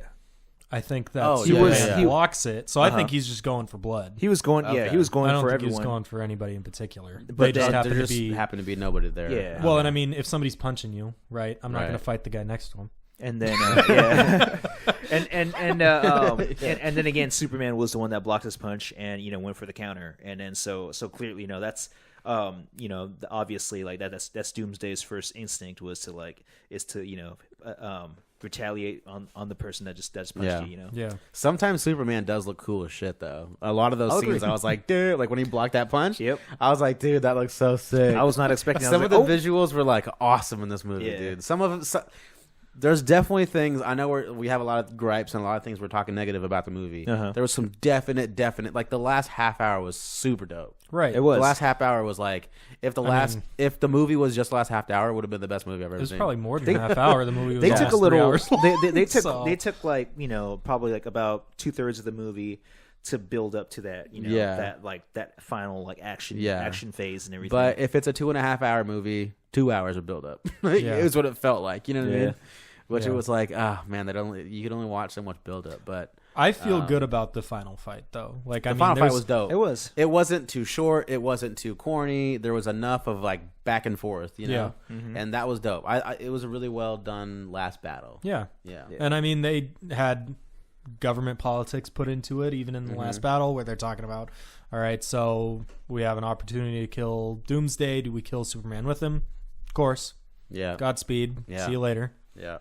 Speaker 2: I think that
Speaker 1: Oh,
Speaker 2: Superman
Speaker 1: yeah, yeah.
Speaker 2: blocks it. So I think he's just going for blood.
Speaker 3: he was going. Yeah,
Speaker 1: Okay.
Speaker 3: he was
Speaker 2: I
Speaker 3: going
Speaker 2: don't
Speaker 3: for
Speaker 2: think he
Speaker 3: everyone.
Speaker 2: was going for anybody in particular.
Speaker 3: But
Speaker 2: They just
Speaker 3: then-
Speaker 2: happen
Speaker 1: there
Speaker 2: to
Speaker 1: just
Speaker 2: be.
Speaker 1: happened to be nobody there.
Speaker 3: Yeah.
Speaker 2: Well, and I mean, if somebody's punching you, right? I'm not
Speaker 1: Right.
Speaker 2: going to fight the guy next to him.
Speaker 3: And then yeah, and then again, Superman was the one that blocked his punch and you know went for the counter, and then so clearly you know that's you know obviously like that's Doomsday's first instinct was to you know retaliate on the person that just punched
Speaker 1: Yeah.
Speaker 3: you, you know.
Speaker 2: Yeah.
Speaker 1: Sometimes Superman does look cool as shit, though. A lot of those
Speaker 3: I'll
Speaker 1: scenes,
Speaker 3: agree.
Speaker 1: I was like, dude, like when he blocked that punch,
Speaker 3: Yep.
Speaker 1: I was like, dude, that looks so sick.
Speaker 3: I was not expecting.
Speaker 1: Some
Speaker 3: I
Speaker 1: of
Speaker 3: was
Speaker 1: the
Speaker 3: like,
Speaker 1: visuals were like awesome in this movie,
Speaker 3: Yeah.
Speaker 1: dude. Some of them, there's definitely things. I know we have a lot of gripes and a lot of things we're talking negative about the movie.
Speaker 3: Uh-huh.
Speaker 1: There was some definite. Like the last half hour was super dope.
Speaker 2: Right.
Speaker 3: It was.
Speaker 1: The last half hour was like if the movie was just last half hour, it would have been the best movie I've ever
Speaker 2: It was
Speaker 1: seen.
Speaker 2: probably more than a half hour. The movie was
Speaker 3: they took
Speaker 2: almost
Speaker 3: a little.
Speaker 2: 3 hours long.
Speaker 3: They took
Speaker 2: So-
Speaker 3: they took like you know probably like about 2/3 of the movie to build up to that you know
Speaker 1: Yeah.
Speaker 3: that final like action phase and everything.
Speaker 1: But if it's a 2.5 hour movie, 2 hours of build up. It was what it felt like. You know what I
Speaker 3: Yeah.
Speaker 1: mean? Which
Speaker 2: Yeah.
Speaker 1: it was like, man, you could only watch so much build up. But
Speaker 2: I feel good about the final fight, though. Like, I
Speaker 1: the
Speaker 2: mean,
Speaker 1: final fight
Speaker 2: there's-
Speaker 1: was dope.
Speaker 3: it was.
Speaker 1: It wasn't too short. It wasn't too corny. There was enough of like back and forth, you know, and that was dope. It was a really well done last battle.
Speaker 2: Yeah.
Speaker 1: Yeah.
Speaker 2: And I mean, they had government politics put into it, even in the last battle, where they're talking about, all right, so we have an opportunity to kill Doomsday. Do we kill Superman with him? Of course.
Speaker 1: Yeah.
Speaker 2: Godspeed.
Speaker 1: Yeah.
Speaker 2: See you later.
Speaker 1: Yeah.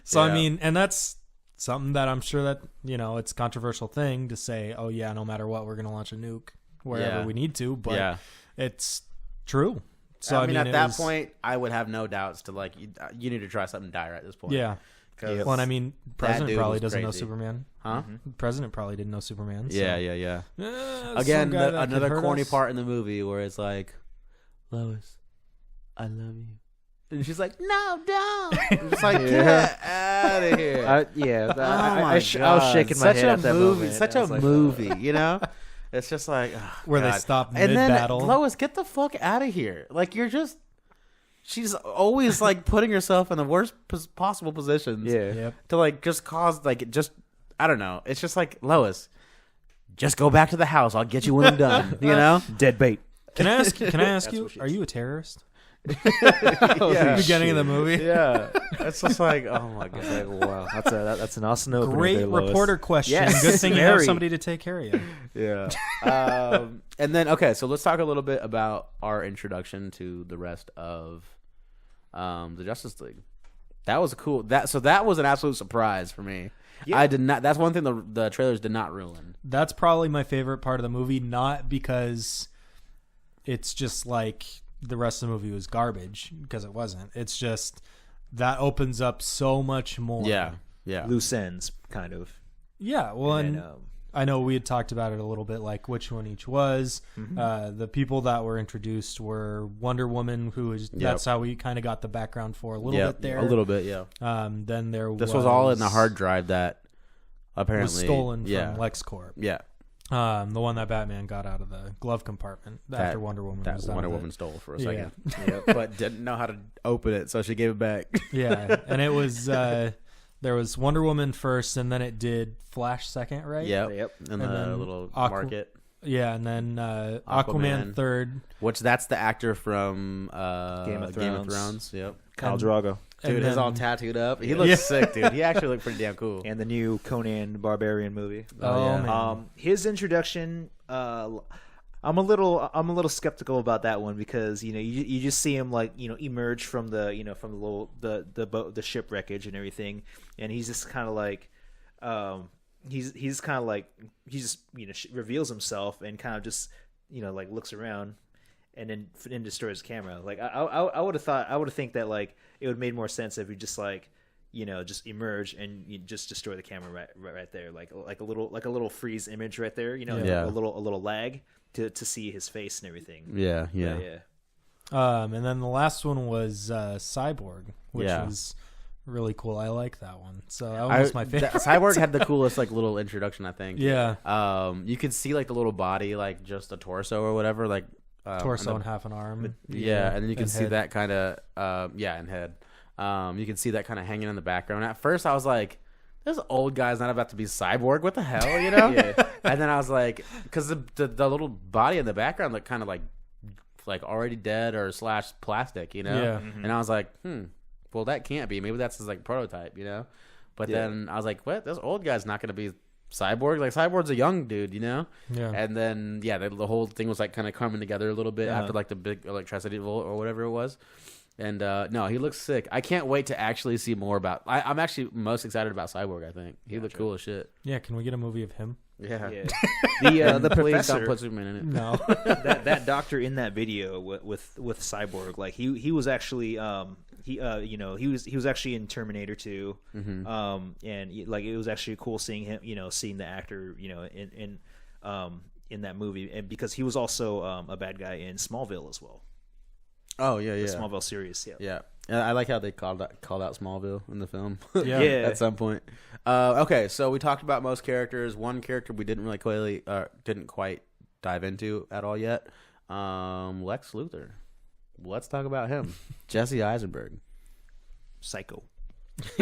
Speaker 2: So,
Speaker 1: Yeah.
Speaker 2: I mean, and that's something that I'm sure that, you know, it's a controversial thing to say, oh, yeah, no matter what, we're going to launch a nuke wherever
Speaker 1: Yeah.
Speaker 2: we need to. But
Speaker 1: Yeah.
Speaker 2: it's true. So,
Speaker 1: I mean, at
Speaker 2: it
Speaker 1: that
Speaker 2: was-
Speaker 1: point, I would have no doubts to like you need to try something dire at this point.
Speaker 2: Yeah.
Speaker 1: 'Cause-
Speaker 2: Well, and I mean, President
Speaker 1: dude
Speaker 2: probably
Speaker 1: was
Speaker 2: doesn't know
Speaker 1: crazy.
Speaker 2: Superman.
Speaker 1: huh?
Speaker 2: The President probably didn't know Superman. So.
Speaker 1: Yeah, yeah, yeah.
Speaker 2: Some
Speaker 1: Again,
Speaker 2: guy that could
Speaker 1: another
Speaker 2: hurt
Speaker 1: corny
Speaker 2: us.
Speaker 1: part in the movie where it's like, Lois, I love you. And she's like, "No, don't!" I'm just like, "Get out of here!"
Speaker 3: I was shaking my
Speaker 1: such
Speaker 3: head
Speaker 1: a
Speaker 3: at that
Speaker 1: movie,
Speaker 3: moment.
Speaker 1: such
Speaker 3: I
Speaker 1: a
Speaker 3: was like,
Speaker 1: movie, you know. It's just like
Speaker 2: Where they
Speaker 1: God.
Speaker 2: stop
Speaker 1: and then
Speaker 2: mid-battle.
Speaker 1: Lois, get the fuck out of here! Like you're just. She's always like putting herself in the worst possible positions.
Speaker 3: Yeah.
Speaker 2: Yep.
Speaker 1: To like just cause like just I don't know. It's just like Lois, just go back to the house. I'll get you when I'm done. You know.
Speaker 3: Dead bait.
Speaker 2: Can I ask? Can I ask
Speaker 3: That's
Speaker 2: you?
Speaker 3: what she
Speaker 2: Are you a terrorist?
Speaker 1: Yeah.
Speaker 2: Beginning of the movie.
Speaker 1: Yeah. It's just like oh my
Speaker 3: I was
Speaker 1: god.
Speaker 3: like, wow, that's an awesome opener.
Speaker 2: Great
Speaker 3: there, Lois.
Speaker 2: reporter question.
Speaker 3: Yes,
Speaker 2: Good thing you have
Speaker 3: very.
Speaker 2: somebody to take care of you.
Speaker 1: Yeah. And then okay, so let's talk a little bit about our introduction to the rest of the Justice League. That was cool. That was an absolute surprise for me.
Speaker 3: Yeah.
Speaker 1: I did not. That's one thing the trailers did not ruin.
Speaker 2: That's probably my favorite part of the movie, not because it's just like the rest of the movie was garbage, because it wasn't. It's just that opens up so much more.
Speaker 1: Yeah. Yeah.
Speaker 3: Loose ends, kind of.
Speaker 2: Yeah. Well, and
Speaker 3: And,
Speaker 2: I know we had talked about it a little bit, like which one each was. The people that were introduced were Wonder Woman, who is that's how we kind of got the background for a little bit there.
Speaker 1: A little bit. Yeah.
Speaker 2: Then there
Speaker 1: This was all in the hard drive that apparently
Speaker 2: was stolen
Speaker 1: yeah.
Speaker 2: from LexCorp.
Speaker 1: Yeah.
Speaker 2: The one that Batman got out of the glove compartment after Wonder Woman
Speaker 1: That
Speaker 2: was done
Speaker 1: Wonder
Speaker 2: with it.
Speaker 1: Woman stole for a
Speaker 2: Yeah.
Speaker 1: second, but didn't know how to open it, so she gave it back.
Speaker 2: Yeah, and it was there was Wonder Woman first, and then it did Flash second, right?
Speaker 1: Yep.
Speaker 3: Yep.
Speaker 1: In
Speaker 2: And
Speaker 1: the
Speaker 2: then
Speaker 1: little
Speaker 2: Aqua-
Speaker 1: market,
Speaker 2: Yeah, and then
Speaker 1: Aquaman.
Speaker 2: Aquaman third.
Speaker 1: which that's the actor from
Speaker 3: Game of
Speaker 1: Thrones. Yep.
Speaker 3: Khal
Speaker 2: And-
Speaker 3: Drago.
Speaker 1: Dude,
Speaker 2: and
Speaker 1: he's all
Speaker 2: then-
Speaker 1: tattooed up. He looks
Speaker 2: Yeah.
Speaker 1: sick, dude. He actually looked pretty damn cool.
Speaker 3: And the new Conan Barbarian movie.
Speaker 2: Oh,
Speaker 1: yeah.
Speaker 2: man.
Speaker 3: His introduction, I'm a little skeptical about that one because you just see him like emerge from the from the little the boat, the ship wreckage and everything, and he's just kind of like he's kind of like he just reveals himself and kind of just like looks around and then destroys the camera. Like I would have think that like it would have made more sense if you just like just emerge and you just destroy the camera right there, like a little freeze image right there,
Speaker 1: Yeah.
Speaker 3: a little lag to see his face and everything.
Speaker 1: Yeah,
Speaker 3: But,
Speaker 1: yeah.
Speaker 3: yeah.
Speaker 2: And then the last one was Cyborg, which
Speaker 1: Yeah.
Speaker 2: was really cool. I like that one. So that one was my favorite.
Speaker 1: Cyborg had the coolest like little introduction, I think.
Speaker 2: Yeah,
Speaker 1: You could see like the little body, like just a torso or whatever, like
Speaker 2: torso
Speaker 1: and
Speaker 2: and half an arm.
Speaker 1: yeah, and then you can
Speaker 2: and
Speaker 1: see
Speaker 2: head.
Speaker 1: that kind of and head. You can see that kind of hanging in the background. At first, I was like, "This old guy's not about to be Cyborg. What the hell?" You know?
Speaker 3: Yeah.
Speaker 1: And then I was like, because the little body in the background looked kind of like already dead or / plastic, you know?
Speaker 2: Yeah.
Speaker 1: And I was like, well, that can't be. Maybe that's his like prototype, you know? But
Speaker 3: Yeah.
Speaker 1: then I was like, what? This old guy's not going to be Cyborg. Like Cyborg's a young dude, you know?
Speaker 2: Yeah.
Speaker 1: And then the whole thing was like kind of coming together a little bit
Speaker 3: Uh-huh.
Speaker 1: after like the big electricity volt or whatever it was. And no, he looks sick. I can't wait to actually see more about. I'm actually most excited about Cyborg. I think he looked cool as shit.
Speaker 2: Yeah, can we get a movie of him?
Speaker 1: Yeah.
Speaker 3: Yeah. The
Speaker 1: Please
Speaker 3: professor,
Speaker 1: don't put Superman in it.
Speaker 2: No.
Speaker 3: that doctor in that video with Cyborg, like he was actually he was actually in Terminator 2, and like it was actually cool seeing him, seeing the actor, in that movie, and because he was also a bad guy in Smallville as well,
Speaker 1: Oh yeah,
Speaker 3: the
Speaker 1: yeah,
Speaker 3: Smallville series. Yeah.
Speaker 1: yeah. I like how they called out Smallville in the film.
Speaker 2: Yeah.
Speaker 3: Yeah.
Speaker 1: At some point. Okay, so we talked about most characters. One character we didn't quite dive into at all yet. Lex Luthor. Let's talk about him. Jesse Eisenberg.
Speaker 3: Psycho.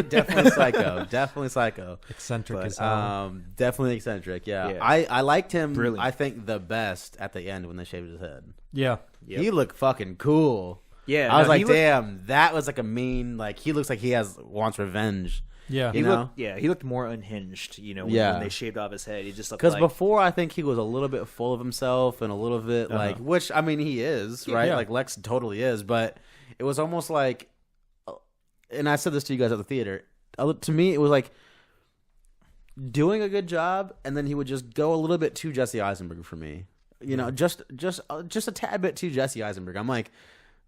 Speaker 1: Definitely psycho. Definitely psycho.
Speaker 2: Eccentric
Speaker 3: But,
Speaker 2: as hell.
Speaker 1: Definitely eccentric. Yeah.
Speaker 3: Yeah.
Speaker 1: I liked him.
Speaker 3: Brilliant.
Speaker 1: I think the best at the end when they shaved his head.
Speaker 2: Yeah.
Speaker 3: Yep.
Speaker 1: He looked fucking cool.
Speaker 3: Yeah,
Speaker 1: I was
Speaker 3: no,
Speaker 1: like,
Speaker 3: he looked-
Speaker 1: damn, that was like a mean. Like he looks like he wants revenge.
Speaker 2: Yeah.
Speaker 1: You know?
Speaker 3: He looked more unhinged, when,
Speaker 1: Yeah.
Speaker 3: when they shaved off his head. He just looked
Speaker 1: Because
Speaker 3: like
Speaker 1: before, I think he was a little bit full of himself and a little bit like, which I mean, he is right.
Speaker 2: Yeah.
Speaker 1: Like Lex totally is, but it was almost like, and I said this to you guys at the theater. To me, it was like doing a good job, and then he would just go a little bit too Jesse Eisenberg for me. Just a tad bit too Jesse Eisenberg. I'm like,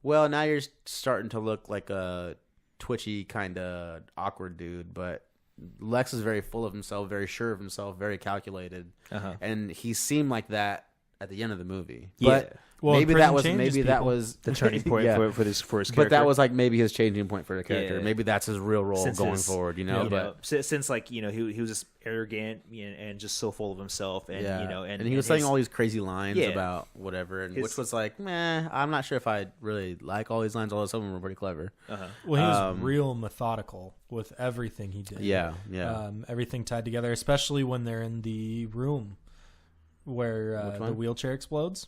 Speaker 1: well, now you're starting to look like a twitchy kind of awkward dude, but Lex is very full of himself, very sure of himself, very calculated, and he seemed like that at the end of the movie.
Speaker 3: Yeah.
Speaker 1: But
Speaker 2: Well,
Speaker 1: maybe
Speaker 2: prison
Speaker 1: that was
Speaker 2: changes
Speaker 1: maybe that
Speaker 2: people.
Speaker 1: was
Speaker 3: the turning point
Speaker 1: Yeah.
Speaker 3: for his character.
Speaker 1: But that was like maybe his changing point for the character.
Speaker 3: Yeah.
Speaker 1: Maybe that's his real role
Speaker 3: Since
Speaker 1: going
Speaker 3: his-
Speaker 1: forward. You know,
Speaker 2: Yeah.
Speaker 3: you
Speaker 1: but
Speaker 3: know, since like he was just arrogant and just so full of himself, and
Speaker 1: yeah,
Speaker 3: and
Speaker 1: he was saying all these crazy lines
Speaker 3: Yeah.
Speaker 1: about whatever, and
Speaker 3: His-
Speaker 1: which was like, meh. I'm not sure if I really like all these lines. Although some of them were pretty clever.
Speaker 2: Well, he was real methodical with everything he did.
Speaker 1: Yeah, yeah.
Speaker 2: Everything tied together, especially when they're in the room where
Speaker 1: Which
Speaker 2: the
Speaker 1: one?
Speaker 2: wheelchair explodes.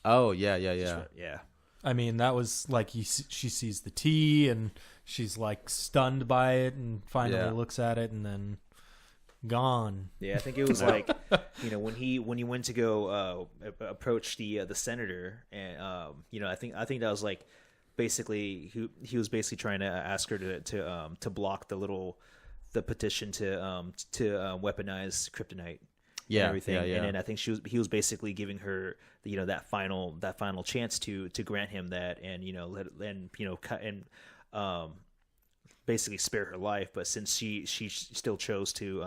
Speaker 1: Oh yeah, yeah,
Speaker 3: Just
Speaker 1: yeah.
Speaker 3: right- yeah.
Speaker 2: I mean, that was like she sees the tea and she's like stunned by it, and finally
Speaker 1: Yeah.
Speaker 2: looks at it, and then gone.
Speaker 3: Yeah, I think it was like when he went to go approach the senator, and I think that was like basically he was basically trying to ask her to block the petition to weaponize kryptonite.
Speaker 1: Yeah,
Speaker 3: And everything,
Speaker 1: yeah, yeah.
Speaker 3: and then I think he was basically giving her that final chance to grant him that, and cut and basically spare her life. But since she still chose to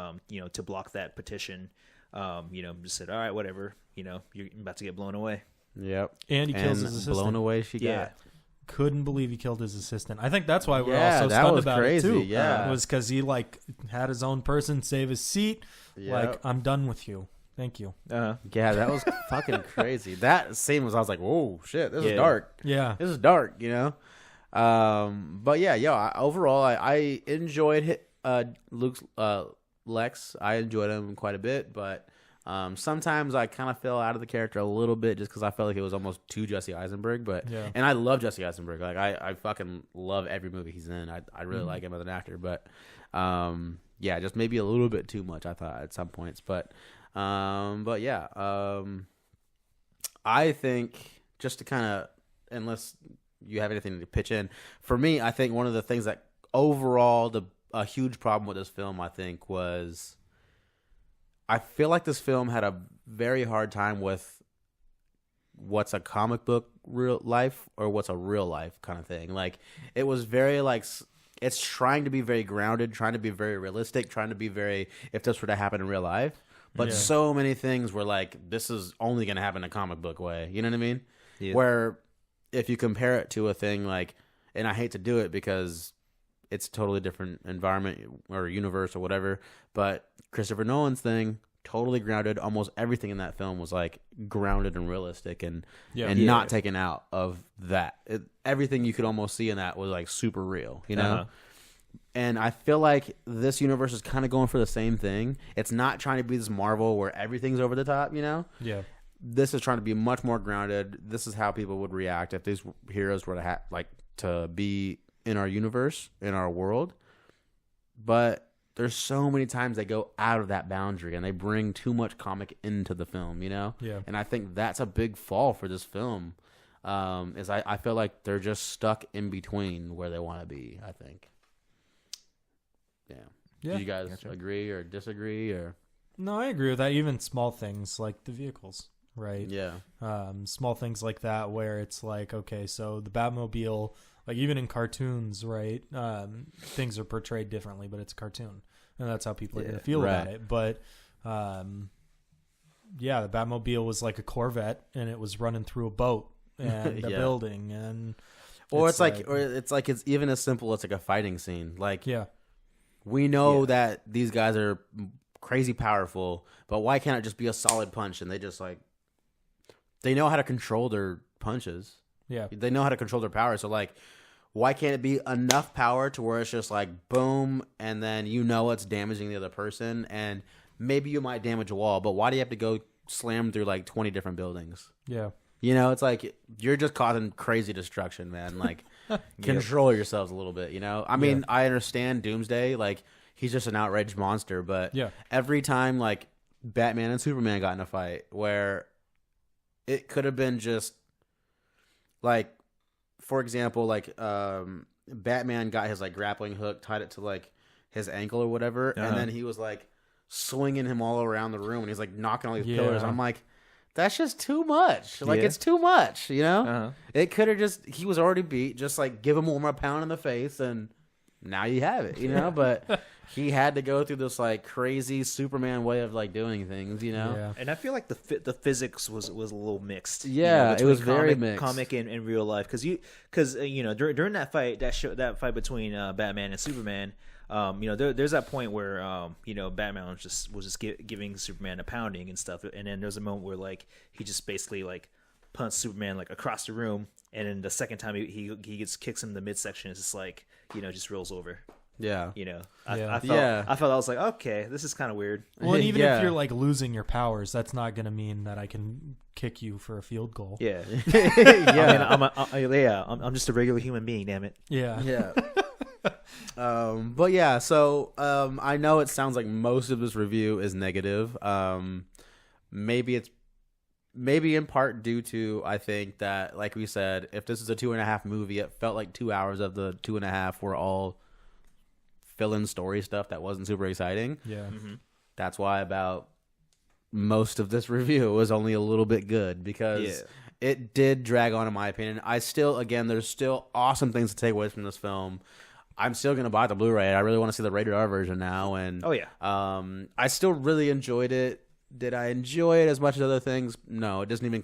Speaker 3: to block that petition, just said, all right, whatever, you're about to get blown away.
Speaker 1: Yep.
Speaker 2: And he kills
Speaker 1: And
Speaker 2: his assistant.
Speaker 1: blown away she
Speaker 3: Yeah.
Speaker 1: got.
Speaker 2: Couldn't believe he killed his assistant. I think that's why we're
Speaker 1: Yeah,
Speaker 2: all so
Speaker 1: that
Speaker 2: stunned
Speaker 1: was
Speaker 2: about
Speaker 1: crazy,
Speaker 2: it too.
Speaker 1: yeah.
Speaker 2: Was because he like had his own person save his seat.
Speaker 1: Yep.
Speaker 2: Like, I'm done with you. Thank you.
Speaker 1: Yeah, that was fucking crazy. That scene was, I was like, whoa, shit, this is
Speaker 3: Yeah.
Speaker 1: dark.
Speaker 2: Yeah.
Speaker 1: This is dark, But yeah, overall, I enjoyed Luke's Lex. I enjoyed him quite a bit, but sometimes I kind of fell out of the character a little bit just because I felt like it was almost too Jesse Eisenberg. But
Speaker 2: Yeah.
Speaker 1: and I love Jesse Eisenberg. Like I fucking love every movie he's in. I really like him as an actor, but yeah, just maybe a little bit too much, I thought, at some points. But yeah, I think just to kind of, unless you have anything to pitch in, for me, I think one of the things that overall a huge problem with this film, I think, was I feel like this film had a very hard time with what's a comic book real life or what's a real life kind of thing. Like, it was very like, it's trying to be very grounded, trying to be very realistic, trying to be very, if this were to happen in real life. But
Speaker 2: Yeah.
Speaker 1: so many things were like, this is only going to happen in a comic book way. You know what I mean?
Speaker 3: Yeah.
Speaker 1: Where if you compare it to a thing like, and I hate to do it because it's a totally different environment or universe or whatever, but Christopher Nolan's thing, totally grounded. Almost everything in that film was like grounded and realistic and
Speaker 2: Yeah.
Speaker 1: not taken out of that. Everything you could almost see in that was like super real, you know?
Speaker 3: Uh-huh.
Speaker 1: And I feel like this universe is kind of going for the same thing. It's not trying to be this Marvel where everything's over the top, you know?
Speaker 2: Yeah.
Speaker 1: This is trying to be much more grounded. This is how people would react if these heroes were to to be in our universe, in our world. But there's so many times they go out of that boundary and they bring too much comic into the film, you know?
Speaker 2: Yeah.
Speaker 1: And I think that's a big fall for this film. Is I feel like they're just stuck in between where they want to be, I think. Yeah.
Speaker 2: Yeah.
Speaker 1: Do you guys agree or disagree or?
Speaker 2: No, I agree with that. Even small things like the vehicles, right?
Speaker 1: Yeah.
Speaker 2: Small things like that where it's like, okay, so the Batmobile, like even in cartoons, right? Things are portrayed differently, but it's a cartoon, and that's how people are going to feel about
Speaker 1: right.
Speaker 2: it. But yeah, the Batmobile was like a Corvette, and it was running through a boat and a
Speaker 1: Yeah.
Speaker 2: building, and
Speaker 1: Or it's like it's even as simple as like a fighting scene. Like
Speaker 2: yeah,
Speaker 1: we know that these guys are crazy powerful, but why can't it just be a solid punch? And they just like they know how to control their punches.
Speaker 2: yeah,
Speaker 1: They know how to control their power. So like, why can't it be enough power to where it's just like boom, and then you know it's damaging the other person, and maybe you might damage a wall, but why do you have to go slam through like 20 different buildings?
Speaker 2: yeah.
Speaker 1: You know, it's like you're just causing crazy destruction, man. Like, control yourselves a little bit, you know? I mean, I understand Doomsday, like, he's just an outraged monster, but
Speaker 2: Yeah.
Speaker 1: every time, like, Batman and Superman got in a fight where it could have been just, like, for example, like, Batman got his, like, grappling hook, tied it to, like, his ankle or whatever, and then he was, like, swinging him all around the room, and he's, like, knocking all these pillars. I'm like, that's just too much. Like, it's too much, you know?
Speaker 3: Uh-huh.
Speaker 1: It could have just, he was already beat. Just, like, give him one more pound in the face and now you have it, you know. But he had to go through this like crazy Superman way of like doing things, you know.
Speaker 2: Yeah.
Speaker 3: And I feel like the physics was a little mixed.
Speaker 1: Yeah, it
Speaker 3: between
Speaker 1: was very mixed.
Speaker 3: Comic and real life, because during that fight that fight between Batman and Superman, there's that point where Batman was just giving Superman a pounding and stuff, and then there's a moment where like he just basically like punched Superman like across the room, and then the second time he kicks him in the midsection, it's just like just rolls over.
Speaker 1: Yeah.
Speaker 3: I felt I was like, okay, this is kind of weird.
Speaker 2: Well, and even
Speaker 1: Yeah.
Speaker 2: if you're like losing your powers, that's not going to mean that I can kick you for a field goal.
Speaker 3: Yeah,
Speaker 1: Yeah.
Speaker 3: I'm just a regular human being. Damn it.
Speaker 2: Yeah.
Speaker 1: Yeah. But yeah, so I know it sounds like most of this review is negative. Maybe in part due to, I think that, like we said, if this is a 2.5 movie, it felt like 2 hours of the 2.5 were all fill-in story stuff that wasn't super exciting.
Speaker 2: Yeah.
Speaker 3: Mm-hmm.
Speaker 1: That's why about most of this review was only a little bit good, because it did drag on, in my opinion. There's still awesome things to take away from this film. I'm still going to buy the Blu-ray. I really want to see the rated R version now. And I still really enjoyed it. Did I enjoy it as much as other things? No, it doesn't even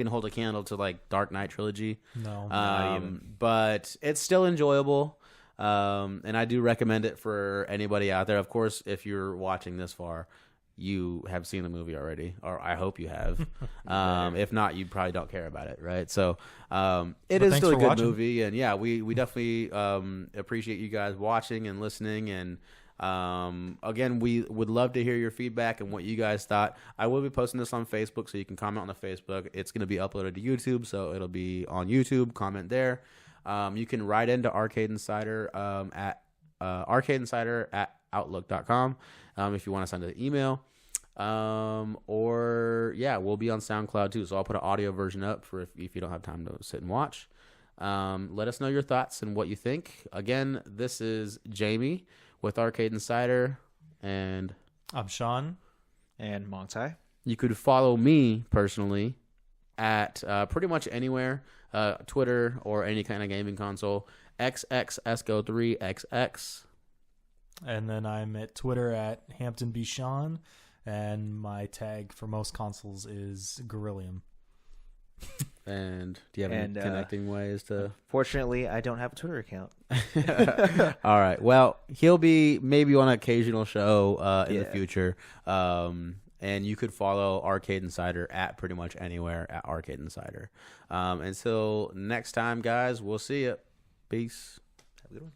Speaker 1: hold a candle to like Dark Knight trilogy.
Speaker 2: No.
Speaker 3: Not even.
Speaker 1: But it's still enjoyable. And I do recommend it for anybody out there. Of course, if you're watching this far, you have seen the movie already, or I hope you have. If not, you probably don't care about it, right? So it is
Speaker 2: thanks
Speaker 1: still a
Speaker 2: for
Speaker 1: good
Speaker 2: watching.
Speaker 1: movie, and yeah, we definitely appreciate you guys watching and listening. And again, we would love to hear your feedback and what you guys thought. I will be posting this on Facebook, so you can comment on the Facebook. It's going to be uploaded to YouTube, so it'll be on YouTube. Comment there. You can write into Arcade Insider at arcadeinsider@outlook.com if you want to send an email. Or we'll be on SoundCloud too, so I'll put an audio version up for if you don't have time to sit and watch. Let us know your thoughts and what you think. Again, this is Jamie with Arcade Insider, and
Speaker 2: I'm Sean.
Speaker 3: And Montai.
Speaker 1: you could follow me personally at pretty much anywhere, Twitter or any kind of gaming console, XXEsco3XX.
Speaker 2: And then I'm at Twitter at Hampton B. Sean. And my tag for most consoles is Gorillium.
Speaker 1: And do you have any connecting ways to?
Speaker 3: Fortunately, I don't have a Twitter account.
Speaker 1: All right. Well, he'll be maybe on an occasional show in the future. And you could follow Arcade Insider at pretty much anywhere at Arcade Insider. Until next time, guys, we'll see you. Peace.
Speaker 3: Have a good one.